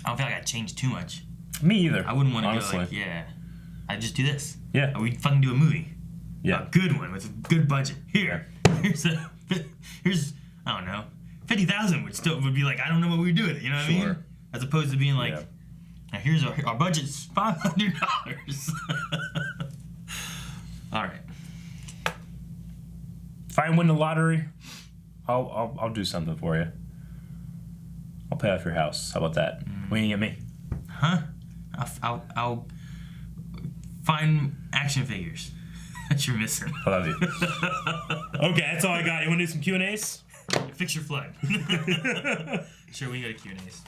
I don't feel like I'd change too much. Me either. I wouldn't want to honestly. go like, yeah, I'd just do this. Yeah. We'd fucking do a movie. Yeah. A good one with a good budget. Here's I don't know, 50,000 would be like, I don't know what we'd do with it. You know what I mean? As opposed to being like, now here's our budget's $500. All right. If I win the lottery, I'll do something for you. I'll pay off your house. How about that? What do you get me? Huh? I'll find action figures that you're missing. I love you. Okay, that's all I got. You want to do some Q&As? Fix your flood. Sure, we got a Q&As.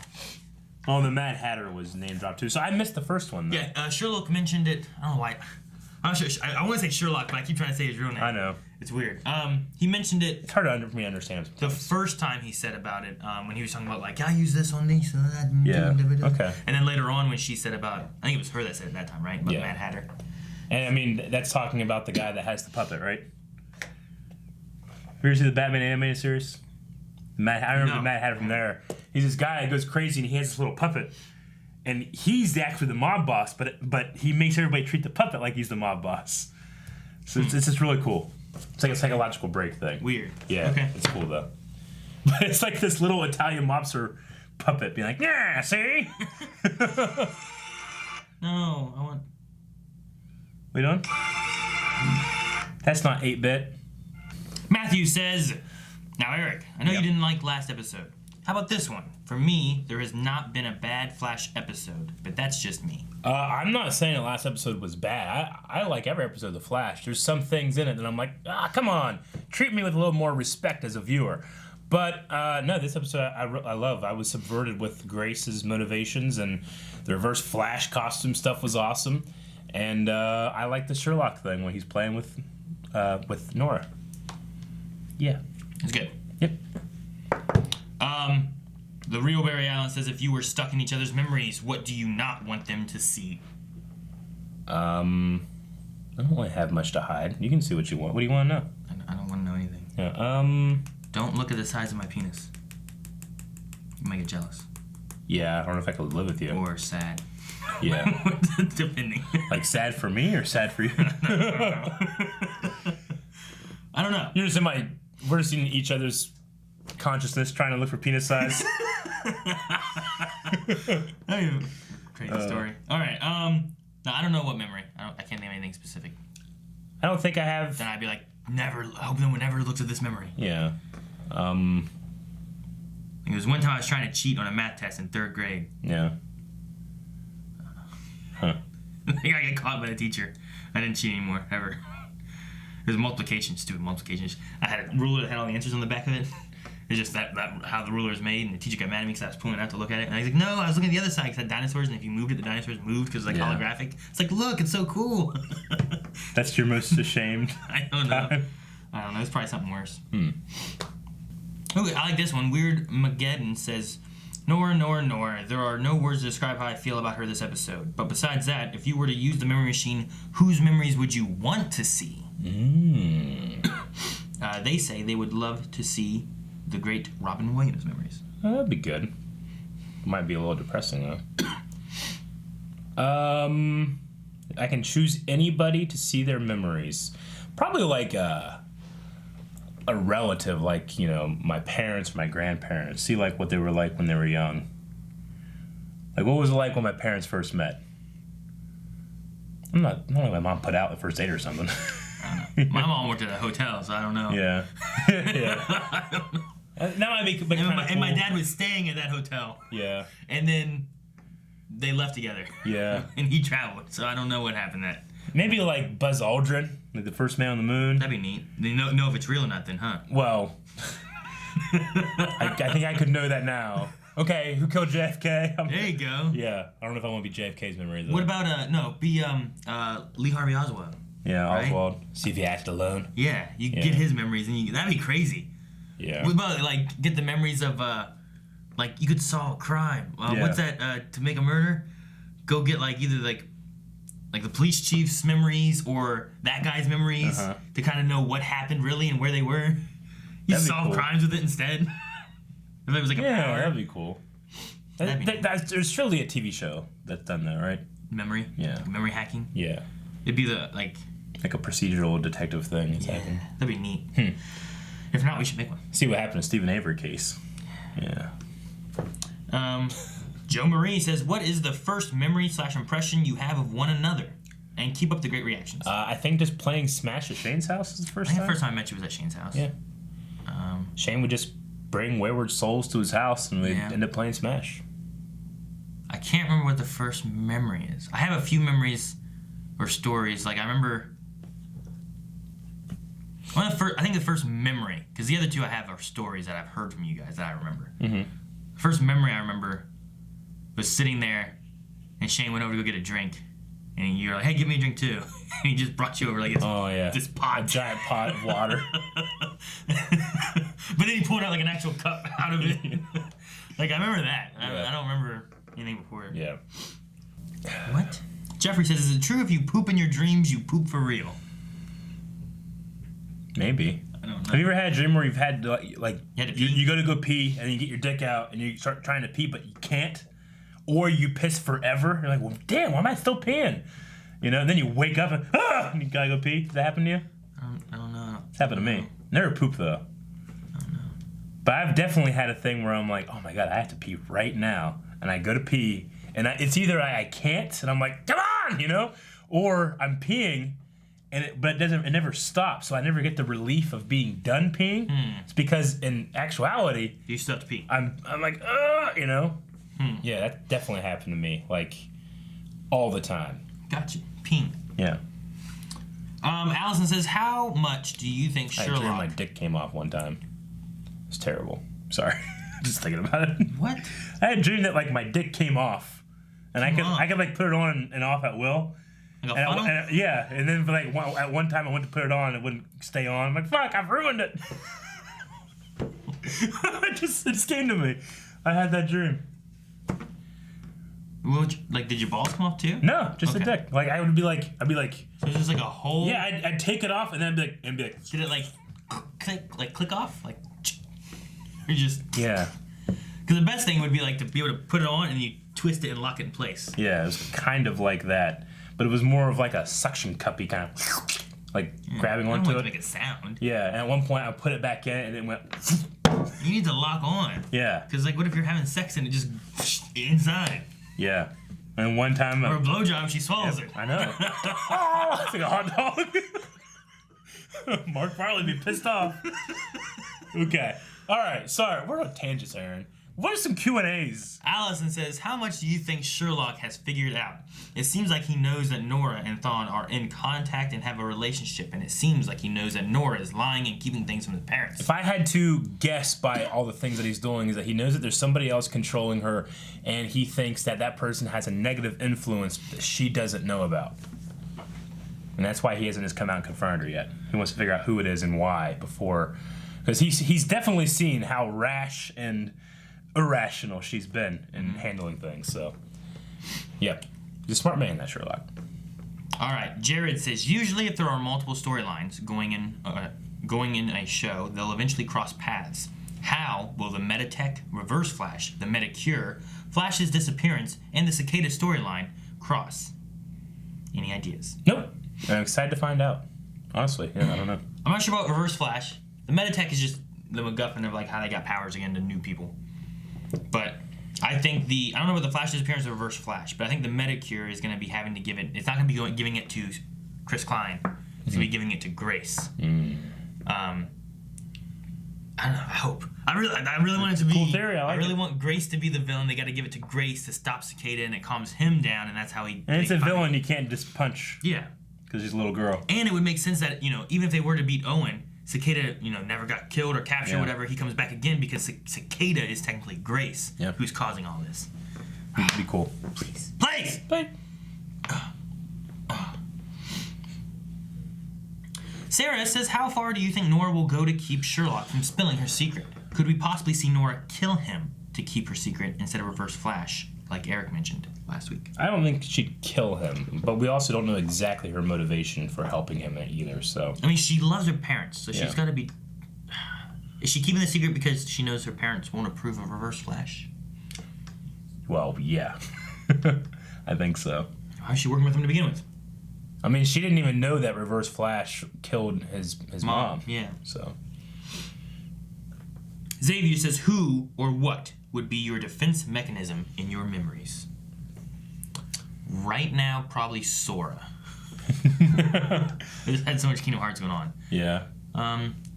Oh, the Mad Hatter was name dropped too. So I missed the first one, though. Yeah, Sherlock mentioned it. I don't know why. I'm not sure. I want to say Sherlock, but I keep trying to say his real name. I know. It's weird. He mentioned it. It's hard for me to understand. The first time he said about it, when he was talking about, like, I use this on these and that. Yeah. Okay. And then later on when she said about, I think it was her that said it that time, right? About Mad Hatter. And I mean, that's talking about the guy that has the puppet, right? You ever see the Batman animated series? I remember Matt had it from there. He's this guy that goes crazy and he has this little puppet. And he's actually the mob boss, but he makes everybody treat the puppet like he's the mob boss. So it's just really cool. It's like a psychological break thing. Weird. Yeah, okay. It's cool though. But it's like this little Italian mobster puppet being like, yeah, see? No, I want... We done? That's not 8-bit. Matthew says, now Eric, I know you didn't like last episode. How about this one? For me, there has not been a bad Flash episode, but that's just me. I'm not saying the last episode was bad. I like every episode of The Flash. There's some things in it that I'm like, come on. Treat me with a little more respect as a viewer. But no, this episode I love. I was subverted with Grace's motivations, and the reverse Flash costume stuff was awesome. And I like the Sherlock thing when he's playing with Nora. Yeah. It's good. Yep. The real Barry Allen says, if you were stuck in each other's memories, what do you not want them to see? I don't really have much to hide. You can see what you want. What do you want to know? I don't want to know anything. Yeah. Don't look at the size of my penis. You might get jealous. Yeah, I don't know if I could live with you. Or sad. Yeah. Depending. Like sad for me or sad for you? I don't know. You're just we're just in each other's consciousness trying to look for penis size. Crazy story. All right. No, I don't know what memory. I can't think of anything specific. I don't think I have. Then I'd be like, never. I hope no one ever looks at this memory. Yeah. It was one time I was trying to cheat on a math test in 3rd grade. Yeah. Huh. I think I got caught by the teacher. I didn't cheat anymore, ever. It was multiplication, stupid multiplication. I had a ruler that had all the answers on the back of it. It's just that how the ruler is made, and the teacher got mad at me because I was pulling it out to look at it. And I was like, no, I was looking at the other side because it had dinosaurs, and if you moved it, the dinosaurs moved because it's like holographic. It's like, look, it's so cool. That's your most ashamed. I don't know. It's probably something worse. Okay, I like this one. Weird Mageddon says, Nora. There are no words to describe how I feel about her this episode. But besides that, if you were to use the memory machine, whose memories would you want to see? They say they would love to see the great Robin Williams memories. That'd be good. Might be a little depressing though. I can choose anybody to see their memories. Probably like a relative, like, you know, my parents or my grandparents. See like what they were like when they were young. Like what was it like when my parents first met? I'm not like my mom put out the first date or something. I don't know. My mom worked at a hotel, so I don't know. Yeah. Yeah. I don't know. That might be cool. And my dad was staying at that hotel. Yeah. And then they left together. Yeah. And he traveled, so I don't know what happened that. Maybe like Buzz Aldrin, like the first man on the moon. That'd be neat. They know if it's real or not then, huh? Well, I think I could know that now. Okay, who killed JFK? There you go. Yeah, I don't know if I want to be JFK's memory though. What about be Lee Harvey Oswald? Yeah, right? Oswald. See if he acted alone. Yeah, you get his memories, and that'd be crazy. Yeah. What about like get the memories of like you could solve a crime? What's that? To make a murder, go get like either like the police chief's memories or that guy's memories to kind of know what happened really and where they were. You solve crimes with it instead. If it was like a power. That'd be cool. There's surely a TV show that's done that, right? Memory? Yeah. Like memory hacking? Yeah. It'd be the like a procedural detective thing that's happening. That'd be neat. If not, we should make one. See what happened to Stephen Avery case. Yeah. Joe Marie says, what is the first memory/impression you have of one another? And keep up the great reactions. I think just playing Smash at Shane's house is the first time. The first time I met you was at Shane's house. Yeah. Shane would just bring wayward souls to his house and we'd end up playing Smash. I can't remember what the first memory is. I have a few memories or stories. Like I remember I think the first memory, because the other two I have are stories that I've heard from you guys that I remember. The first memory I remember was sitting there and Shane went over to go get a drink and you were like, hey, give me a drink too. And he just brought you over like this pot. A giant pot of water. But then he pulled out like an actual cup out of it. Like I remember that. I don't remember anything before. Yeah. What? Jeffrey says, is it true if you poop in your dreams, you poop for real? Maybe. I don't know. Have you ever had a dream where you've had to, you go to go pee and you get your dick out and you start trying to pee but you can't, or you piss forever? You're like, well, damn, why am I still peeing? You know, and then you wake up and you gotta go pee. Does that happen to you? I don't know. It's happened to me. Never pooped though. I don't know. But I've definitely had a thing where I'm like, oh my god, I have to pee right now, and I go to pee, and it's either I can't, and I'm like, come on, you know, or I'm peeing. But it never stops, so I never get the relief of being done peeing. It's because in actuality, you still have to pee. I'm like, you know. Yeah, that definitely happened to me, like all the time. Gotcha. Peeing. Yeah. Allison says, how much do you think Sherlock? I dreamed my dick came off one time. It's terrible. Sorry, just thinking about it. What? I had a dream that like my dick came off, and I could like put it on and off at will. Yeah, and then like at one time I went to put it on and it wouldn't stay on. I'm like, fuck, I've ruined it. It just came to me. I had that dream. Well, like, did your balls come off too? No, just a dick. Like I'd be like. So it's just like a hole. Yeah, I'd take it off and then be like. Did it like click off like? Or just. Yeah. Because the best thing would be like to be able to put it on and you twist it and lock it in place. Yeah, it was kind of like that. But it was more of like a suction cuppy kind of like grabbing onto it. To make it sound. Yeah, and at one point I put it back in and it went. You need to lock on. Yeah. Because like, what if you're having sex and it just inside? Yeah. And one time. Or a blowjob, she swallows it. I know. Oh, it's like a hot dog. Mark Farley be pissed off. Okay. All right. Sorry, we're on tangents, Aaron. What are some Q&As? Allison says, how much do you think Sherlock has figured out? It seems like he knows that Nora and Thawne are in contact and have a relationship, and it seems like he knows that Nora is lying and keeping things from his parents. If I had to guess by all the things that he's doing, is that he knows that there's somebody else controlling her, and he thinks that that person has a negative influence that she doesn't know about. And that's why he hasn't just come out and confronted her yet. He wants to figure out who it is and why before... Because he's definitely seen how rash and irrational she's been in handling things, so yep, he's a smart man, that Sherlock. All right, Jared says, usually if there are multiple storylines going in a show, they'll eventually cross paths. How will the Metatech, Reverse Flash, the Metacure, Flash's disappearance, and the Cicada storyline cross? Any ideas? Nope. I'm excited to find out. Honestly, yeah, I don't know. I'm not sure about Reverse Flash. The Metatech is just the MacGuffin of like how they got powers again to new people. But I think I don't know about the Flash disappearance or Reverse Flash, but I think the Metacure is going to be having to give it. It's not going to be giving it to Chris Klein. It's going to be giving it to Grace. I don't know. I hope. I really want it to be. Cool theory. I really want Grace to be the villain. They got to give it to Grace to stop Cicada, and it calms him down, and that's how he. And it's a villain you can't just punch. Yeah. Because he's a little girl. And it would make sense that even if they were to beat Owen, Cicada, never got killed or captured or whatever. He comes back again because Cicada is technically Grace, who's causing all this. Be cool. Please. Bye. Sarah says, how far do you think Nora will go to keep Sherlock from spilling her secret? Could we possibly see Nora kill him to keep her secret instead of Reverse Flash, like Eric mentioned last week? I don't think she'd kill him, but we also don't know exactly her motivation for helping him either, so... I mean, she loves her parents, so she's got to be... Is she keeping the secret because she knows her parents won't approve of Reverse Flash? Well, yeah. I think so. Why is she working with him to begin with? I mean, she didn't even know that Reverse Flash killed his mom. Yeah. So... Xavier says, who or what would be your defense mechanism in your memories? Right now, probably Sora. I just had so much Kingdom Hearts going on. Yeah.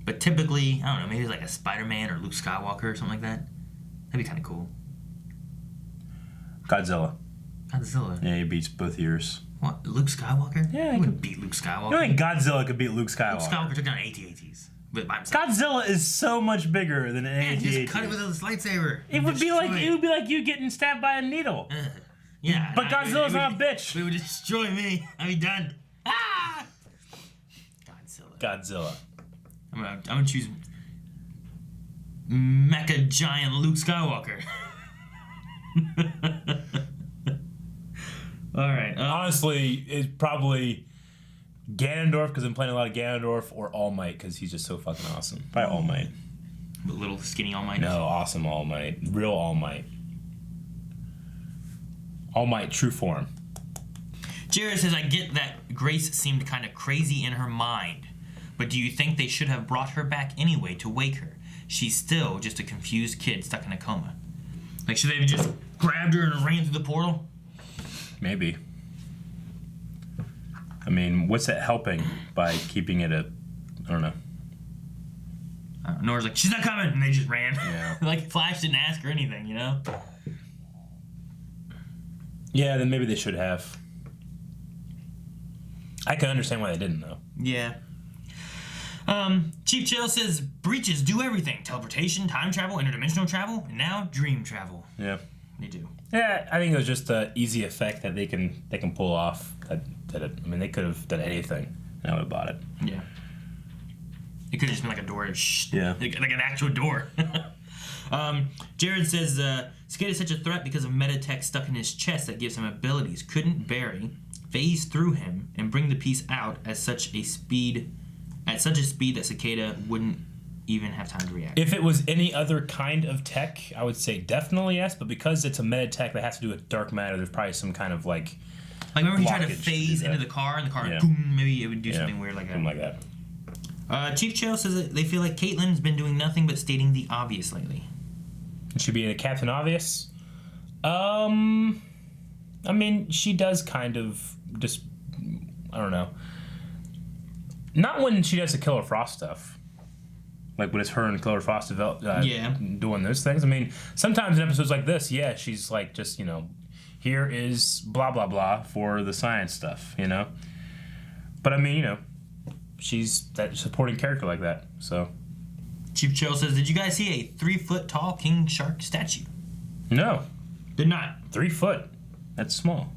But typically, I don't know, maybe it's like a Spider-Man or Luke Skywalker or something like that. That'd be kind of cool. Godzilla. Yeah, he beats both ears. What, Luke Skywalker? Yeah. He wouldn't beat Luke Skywalker. You don't think Godzilla could beat Luke Skywalker? Luke Skywalker took down AT-ATs. By himself. Godzilla is so much bigger than an AT-AT. Just cut it with his lightsaber. It would be like you getting stabbed by a needle. Yeah. But Godzilla's not a bitch. It would destroy me. I'd be done. Ah! Godzilla. I'm gonna choose Mecha Giant Luke Skywalker. All right. honestly, it's probably Ganondorf because I'm playing a lot of Ganondorf, or All Might because he's just so fucking awesome. Probably All Might. The little skinny All Might. No, awesome All Might. Real All Might. All Might, true form. Jared says, I get that Grace seemed kind of crazy in her mind, but do you think they should have brought her back anyway to wake her? She's still just a confused kid stuck in a coma. Like, should they have just grabbed her and ran through the portal? Maybe. I mean, what's that helping by keeping it I don't know. Nora's like, she's not coming, and they just ran. Yeah. Like, Flash didn't ask her anything, you know? Yeah, then maybe they should have. I can understand why they didn't, though. Yeah. Chief Chill says, breaches do everything. Teleportation, time travel, interdimensional travel, and now dream travel. Yeah. They do. Yeah, I think it was just an easy effect that they can pull off. They could have done anything, and I would have bought it. Yeah. It could have just been like a door. Yeah. Like an actual door. Jared says, Skate is such a threat because of meta tech stuck in his chest that gives him abilities. Couldn't Barry phase through him and bring the piece out at such a speed that Cicada wouldn't even have time to react? If it was any other kind of tech, I would say definitely yes, but because it's a meta tech that has to do with dark matter, there's probably some kind of like remember he tried to phase into the car and the car boom, maybe it would do something weird like that. Something like that. Chief Cho says that they feel like Caitlyn's been doing nothing but stating the obvious lately. Should be a Captain Obvious. I mean, she does kind of just, I don't know. Not when she does the Killer Frost stuff. Like when it's her and Killer Frost doing those things. I mean, sometimes in episodes like this, yeah, she's like just, here is blah, blah, blah for the science stuff, But I mean, she's that supporting character like that, so. Chief Cho says, did you guys see a 3-foot tall king shark statue? No. Did not. 3 foot. That's small.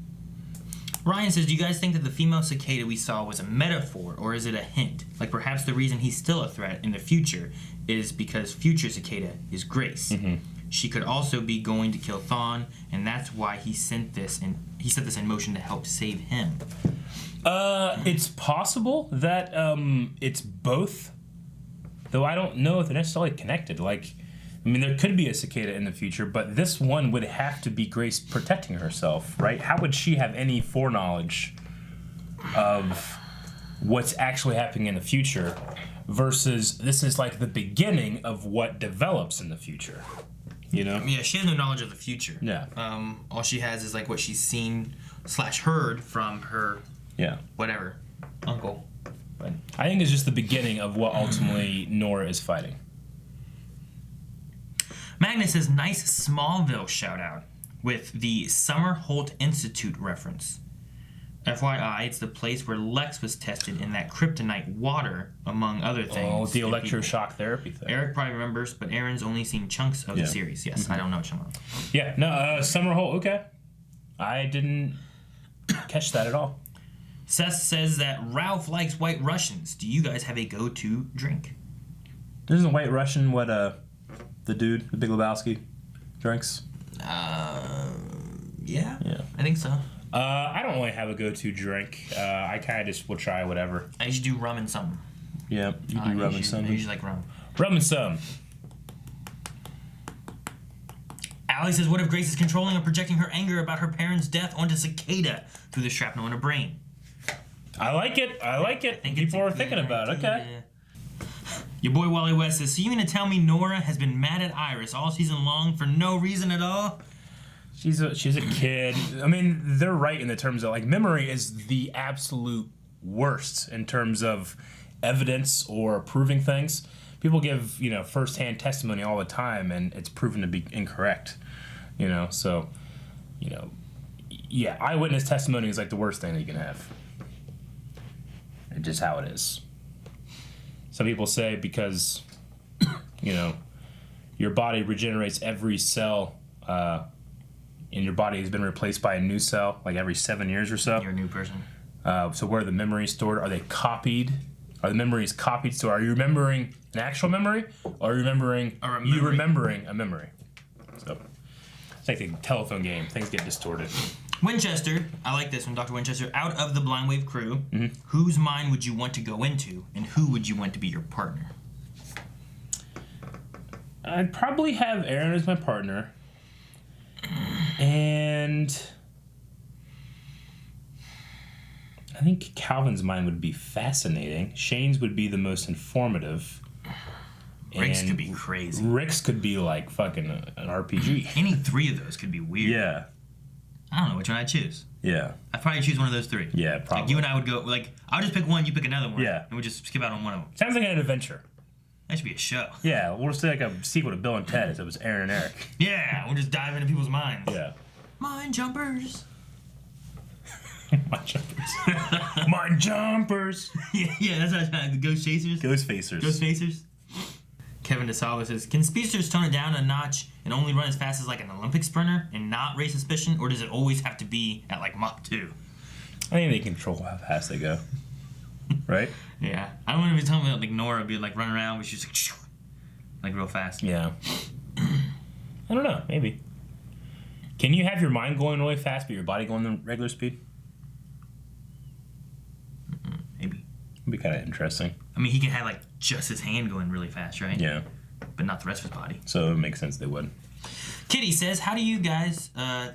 Ryan says, do you guys think that the female cicada we saw was a metaphor, or is it a hint? Like perhaps the reason he's still a threat in the future is because future cicada is Grace. Mm-hmm. She could also be going to kill Thawne, and that's why he set this in motion to help save him. It's possible that it's both, though I don't know if they're necessarily connected. Like, I mean, there could be a cicada in the future, but this one would have to be Grace protecting herself, right? How would she have any foreknowledge of what's actually happening in the future versus this is like the beginning of what develops in the future, Yeah, she has no knowledge of the future. Yeah. All she has is like what she's seen / heard from her whatever uncle. But I think it's just the beginning of what ultimately Nora is fighting. Magnus says, nice Smallville shout out with the Summer Holt Institute reference. FYI, it's the place where Lex was tested in that kryptonite water, among other things. Oh, the electroshock therapy thing. Eric probably remembers, but Aaron's only seen chunks of the series. Yes, I don't know what you're talking about. Yeah, no, Summer Holt, okay. I didn't catch that at all. Seth says that Ralph likes White Russians. Do you guys have a go-to drink? Isn't White Russian what the dude, the Big Lebowski, drinks? Yeah. I think so. I don't really have a go-to drink. I kind of just will try whatever. I usually do rum and something. Yeah, you do rum and something. I usually like rum. Rum and some. Allie says, what if Grace is controlling or projecting her anger about her parents' death onto Cicada through the shrapnel in her brain? I like it. People are thinking about it. Okay. Your boy Wally West says, so you mean to tell me Nora has been mad at Iris all season long for no reason at all? She's a kid. I mean, they're right in the terms of, like, memory is the absolute worst in terms of evidence or proving things. People give, first-hand testimony all the time, and it's proven to be incorrect, So, yeah, eyewitness testimony is, like, the worst thing that you can have. It's just how it is. Some people say because, your body regenerates every cell, and your body has been replaced by a new cell, like every 7 years or so. You're a new person. So where are the memories stored? Are they copied? Are the memories copied? So are you remembering an actual memory, or are you remembering a memory? So it's like the telephone game. Things get distorted. Winchester, I like this one, Dr. Winchester. Out of the Blind Wave crew, whose mind would you want to go into, and who would you want to be your partner? I'd probably have Aaron as my partner. And I think Calvin's mind would be fascinating. Shane's would be the most informative. Rick's and could be crazy. Rick's could be like fucking an RPG. Any three of those could be weird. Yeah. I don't know which one I'd choose. Yeah. I'd probably choose one of those three. Yeah, probably. Like you and I would go, like, I'll just pick one, you pick another one. Yeah. And we'll just skip out on one of them. Sounds like an adventure. That should be a show. Yeah, we'll just do like a sequel to Bill and Ted if it was Aaron and Eric. Yeah, we'll just dive into people's minds. Yeah. Mind jumpers. Mind jumpers. Mind jumpers. Yeah, that's what I was Ghost Chasers. Ghost Facers. Ghost Facers. Kevin DeSalvo says, can speedsters tone it down a notch and only run as fast as like an Olympic sprinter and not raise suspicion, or does it always have to be at like Mach 2? I think they control how fast they go. Right? Yeah. I don't want to be telling me like Nora be like running around, but she's like real fast. Yeah. I don't know. Maybe. Can you have your mind going really fast, but your body going the regular speed? Maybe. It'd be kind of interesting. I mean, he can have like just his hand going really fast, right? Yeah. But not the rest of his body. So it makes sense they would. Kitty says, how do you guys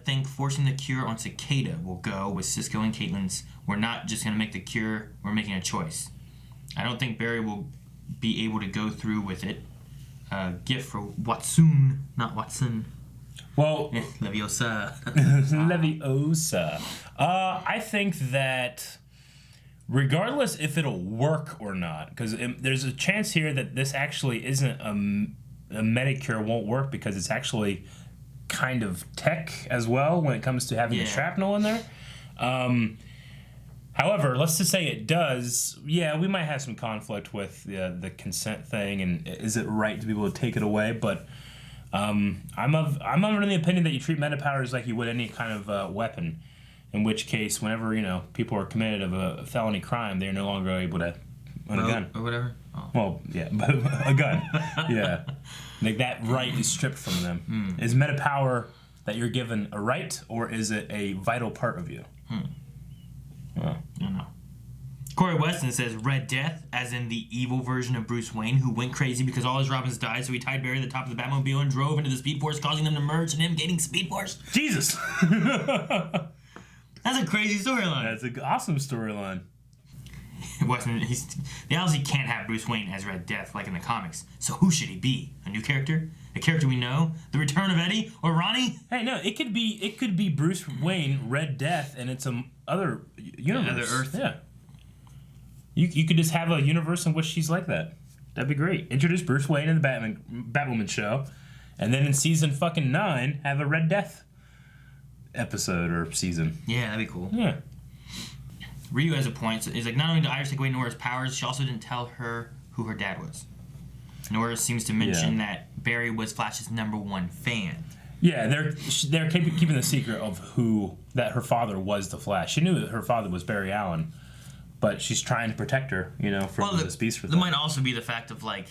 think forcing the cure on Cicada will go with Cisco and Caitlin's? We're not just going to make the cure, we're making a choice. I don't think Barry will be able to go through with it. Gift for Watson, not Watson. Well, Leviosa. Leviosa. I think that regardless if it'll work or not, because there's a chance here that this actually isn't a Medicure won't work because it's actually kind of tech as well when it comes to having the shrapnel in there. However, let's just say it does. Yeah, we might have some conflict with the consent thing, and is it right to be able to take it away? But I'm under the opinion that you treat metapowers like you would any kind of weapon. In which case, whenever people are committed of a felony crime, they're no longer able to own a gun or whatever. Oh. Well, yeah, but a gun. Yeah, like that right is stripped from them. Is metapower that you're given a right, or is it a vital part of you? I don't know. Corey Weston says Red Death, as in the evil version of Bruce Wayne, who went crazy because all his Robins died, so he tied Barry to the top of the Batmobile and drove into the Speed Force, causing them to merge and him gaining Speed Force. Jesus! That's a crazy storyline. That's an awesome storyline. Weston, they obviously can't have Bruce Wayne as Red Death like in the comics. So who should he be? A new character? A character we know? The Return of Eddie or Ronnie? Hey, no, it could be Bruce Wayne, Red Death, and it's some other universe. Another Earth. Yeah. You could just have a universe in which she's like that. That'd be great. Introduce Bruce Wayne in the Batwoman show, and then in season fucking 9 have a Red Death episode or season. Yeah, that'd be cool. Yeah. Ryu has a point. He's like, not only did Iris take away Nora's powers, she also didn't tell her who her dad was. Nora seems to mention that Barry was Flash's #1 fan. Yeah, they're keeping the secret of that her father was the Flash. She knew that her father was Barry Allen, but she's trying to protect her, from the Beast. There might also be the fact of like,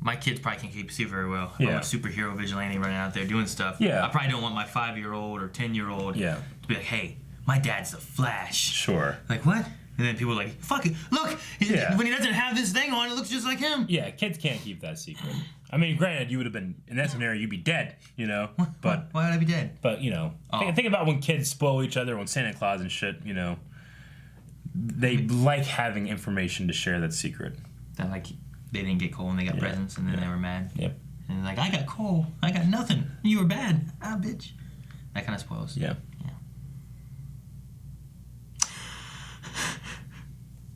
my kids probably can't keep a secret very well. I'm a superhero vigilante running out there doing stuff. Yeah. I probably don't want my 5-year-old or 10-year-old to be like, hey, my dad's the Flash. Sure. Like, what? And then people are like, fuck it, look, when he doesn't have this thing on, it looks just like him. Yeah, kids can't keep that secret. I mean, granted, you would have been, in that scenario, you'd be dead, But why would I be dead? But, think about when kids spoil each other, when Santa Claus and shit, they like having information to share that secret. That, like, they didn't get coal and they got presents and then they were mad. Yep. And they're like, I got coal, I got nothing. You were bad. Ah, bitch. That kind of spoils. Yeah.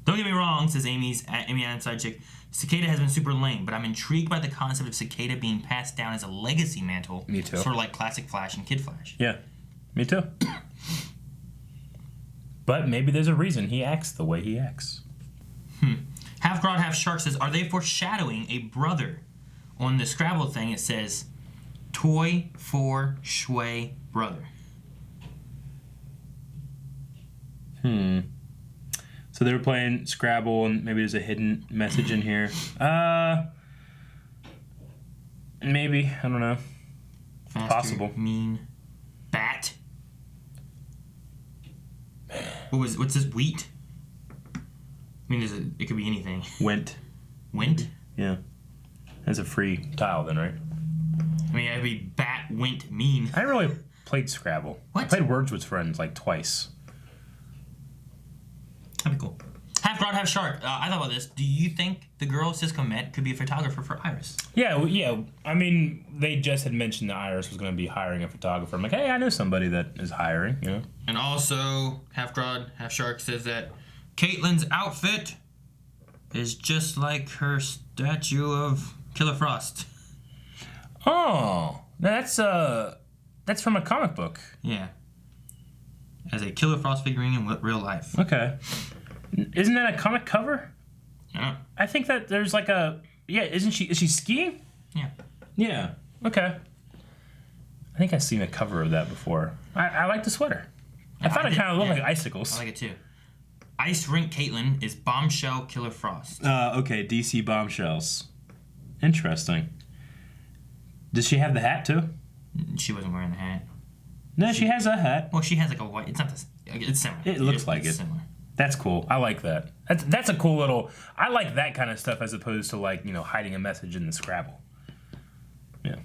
Don't get me wrong, says Amy Allen Sidechick. Cicada has been super lame, but I'm intrigued by the concept of Cicada being passed down as a legacy mantle. Me too. Sort of like classic Flash and Kid Flash. Yeah, me too. But maybe there's a reason he acts the way he acts. Half Grod, Half Shark says, are they foreshadowing a brother? On the Scrabble thing, it says, Toy for Shui brother. So they were playing Scrabble, and maybe there's a hidden message in here. Maybe. I don't know. Faster, Possible. Mean. Bat. What's this? Wheat? I mean, it could be anything. Wint. Wint? Yeah. That's a free tile then, right? I mean, it'd be bat, wint, mean. I really played Scrabble. What? I played Words with Friends like twice. That'd be cool. Half rod, half shark. I thought about this. Do you think the girl Cisco met could be a photographer for Iris? Yeah. I mean, they just had mentioned that Iris was going to be hiring a photographer. I'm like, hey, I know somebody that is hiring, you know? And also, half rod, half shark says that Caitlyn's outfit is just like her statue of Killer Frost. Oh, that's from a comic book. Yeah. As a Killer Frost figurine in real life. Okay. Isn't that a comic cover? Yeah. I think that there's like a... Yeah, is she skiing? Yeah. Yeah. Okay. I think I've seen a cover of that before. I like the sweater. I thought it kind of looked like icicles. I like it too. Ice Rink Caitlyn is Bombshell Killer Frost. Okay, DC Bombshells. Interesting. Does she have the hat too? She wasn't wearing the hat. No, she has a hat. Well, she has like a white... It's not this... It's similar. It looks like it. Similar. That's cool. I like that. That's a cool little... I like that kind of stuff as opposed to like, you know, hiding a message in the Scrabble. Yeah.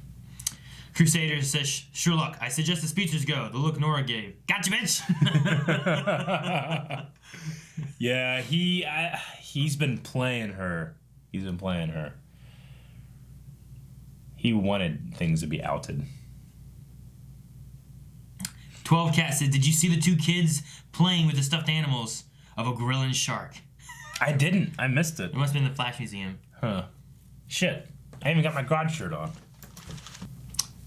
Crusader says, Sherlock, I suggest the speeches go. The look Nora gave. Gotcha, bitch! Yeah, he's been playing her. He's been playing her. He wanted things to be outed. 12 Cat said, did you see the two kids playing with the stuffed animals of a gorilla and shark? I didn't. I missed it. It must have been the Flash Museum. Huh. Shit. I even got my God shirt on.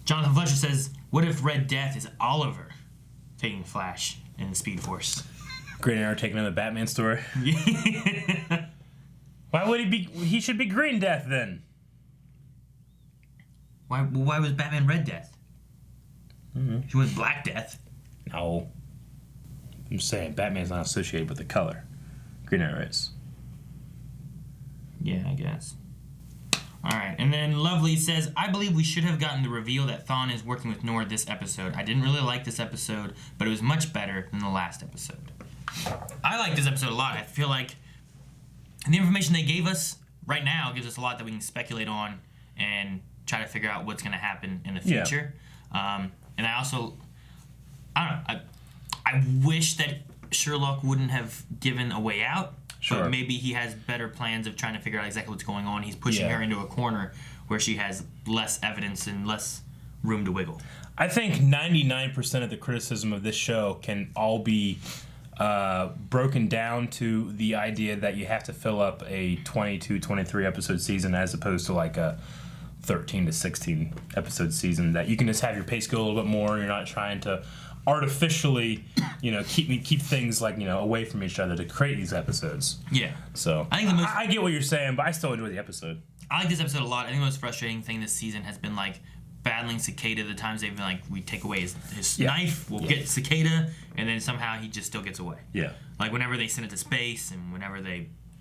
Jonathan Fletcher says, what if Red Death is Oliver taking Flash in the Speed Force? Green Arrow taking on the Batman story. Why would he be? He should be Green Death then. Why was Batman Red Death? Mm-hmm. She was Black Death. No. I'm saying Batman's not associated with the color. Green Arrow is. Yeah, I guess. Alright, and then Lovely says, I believe we should have gotten the reveal that Thawne is working with Nora this episode. I didn't really like this episode, but it was much better than the last episode. I like this episode a lot. I feel like the information they gave us right now gives us a lot that we can speculate on and try to figure out what's going to happen in the future. Yeah. And I also, I don't know, I wish that Sherlock wouldn't have given a way out. Sure. But maybe he has better plans of trying to figure out exactly what's going on. He's pushing her into a corner where she has less evidence and less room to wiggle. I think 99% of the criticism of this show can all be broken down to the idea that you have to fill up a 22, 23 episode season as opposed to like a 13 to 16 episode season, that you can just have your pace go a little bit more. You're not trying to artificially, you know, keep things like, you know, away from each other to create these episodes. Yeah. So I think I get what you're saying, but I still enjoy the episode. I like this episode a lot. I think the most frustrating thing this season has been like battling Cicada. The times they've been like, we take away his knife, we'll get Cicada, and then somehow he just still gets away. Yeah. Like whenever they send it to space, and whenever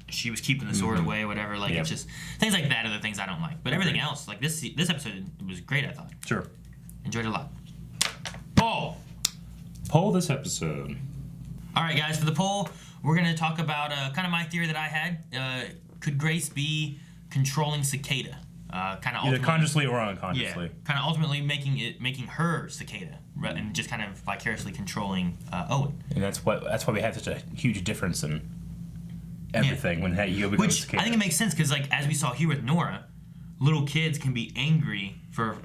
she was keeping the sword away, whatever. Like it's just things like that are the things I don't like. But everything else, like this episode, was great. I thought. Sure. Enjoyed it a lot. Poll this episode. All right, guys. For the poll, we're gonna talk about kind of my theory that I had. Could Grace be controlling Cicada? Kind of either consciously or unconsciously. Yeah. Kind of ultimately making her Cicada, and just kind of vicariously controlling Owen. And that's why we have such a huge difference in everything when you become Cicada. I think it makes sense because, like, as we saw here with Nora, little kids can be angry for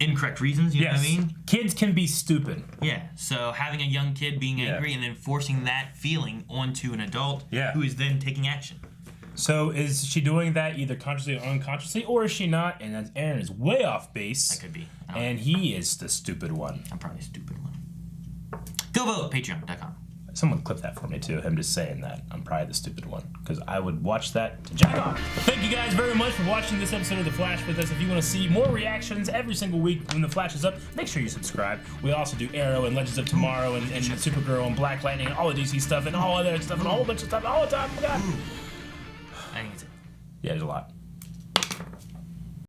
incorrect reasons. You know what I mean? Kids can be stupid. Yeah. So having a young kid being angry and then forcing that feeling onto an adult who is then taking action. So is she doing that either consciously or unconsciously, or is she not? And then Aaron is way off base. That could be. And he is the stupid one. I'm probably the stupid one. Go vote. Patreon.com. Someone clip that for me too. Him just saying that I'm probably the stupid one, because I would watch that to jack off. Thank you guys very much for watching this episode of The Flash with us. If you want to see more reactions every single week when The Flash is up, make sure you subscribe. We also do Arrow and Legends of Tomorrow and Supergirl and Black Lightning and all the DC stuff and all other stuff and a whole bunch of stuff all the time. Oh my God. I think it's it. Yeah, there's a lot.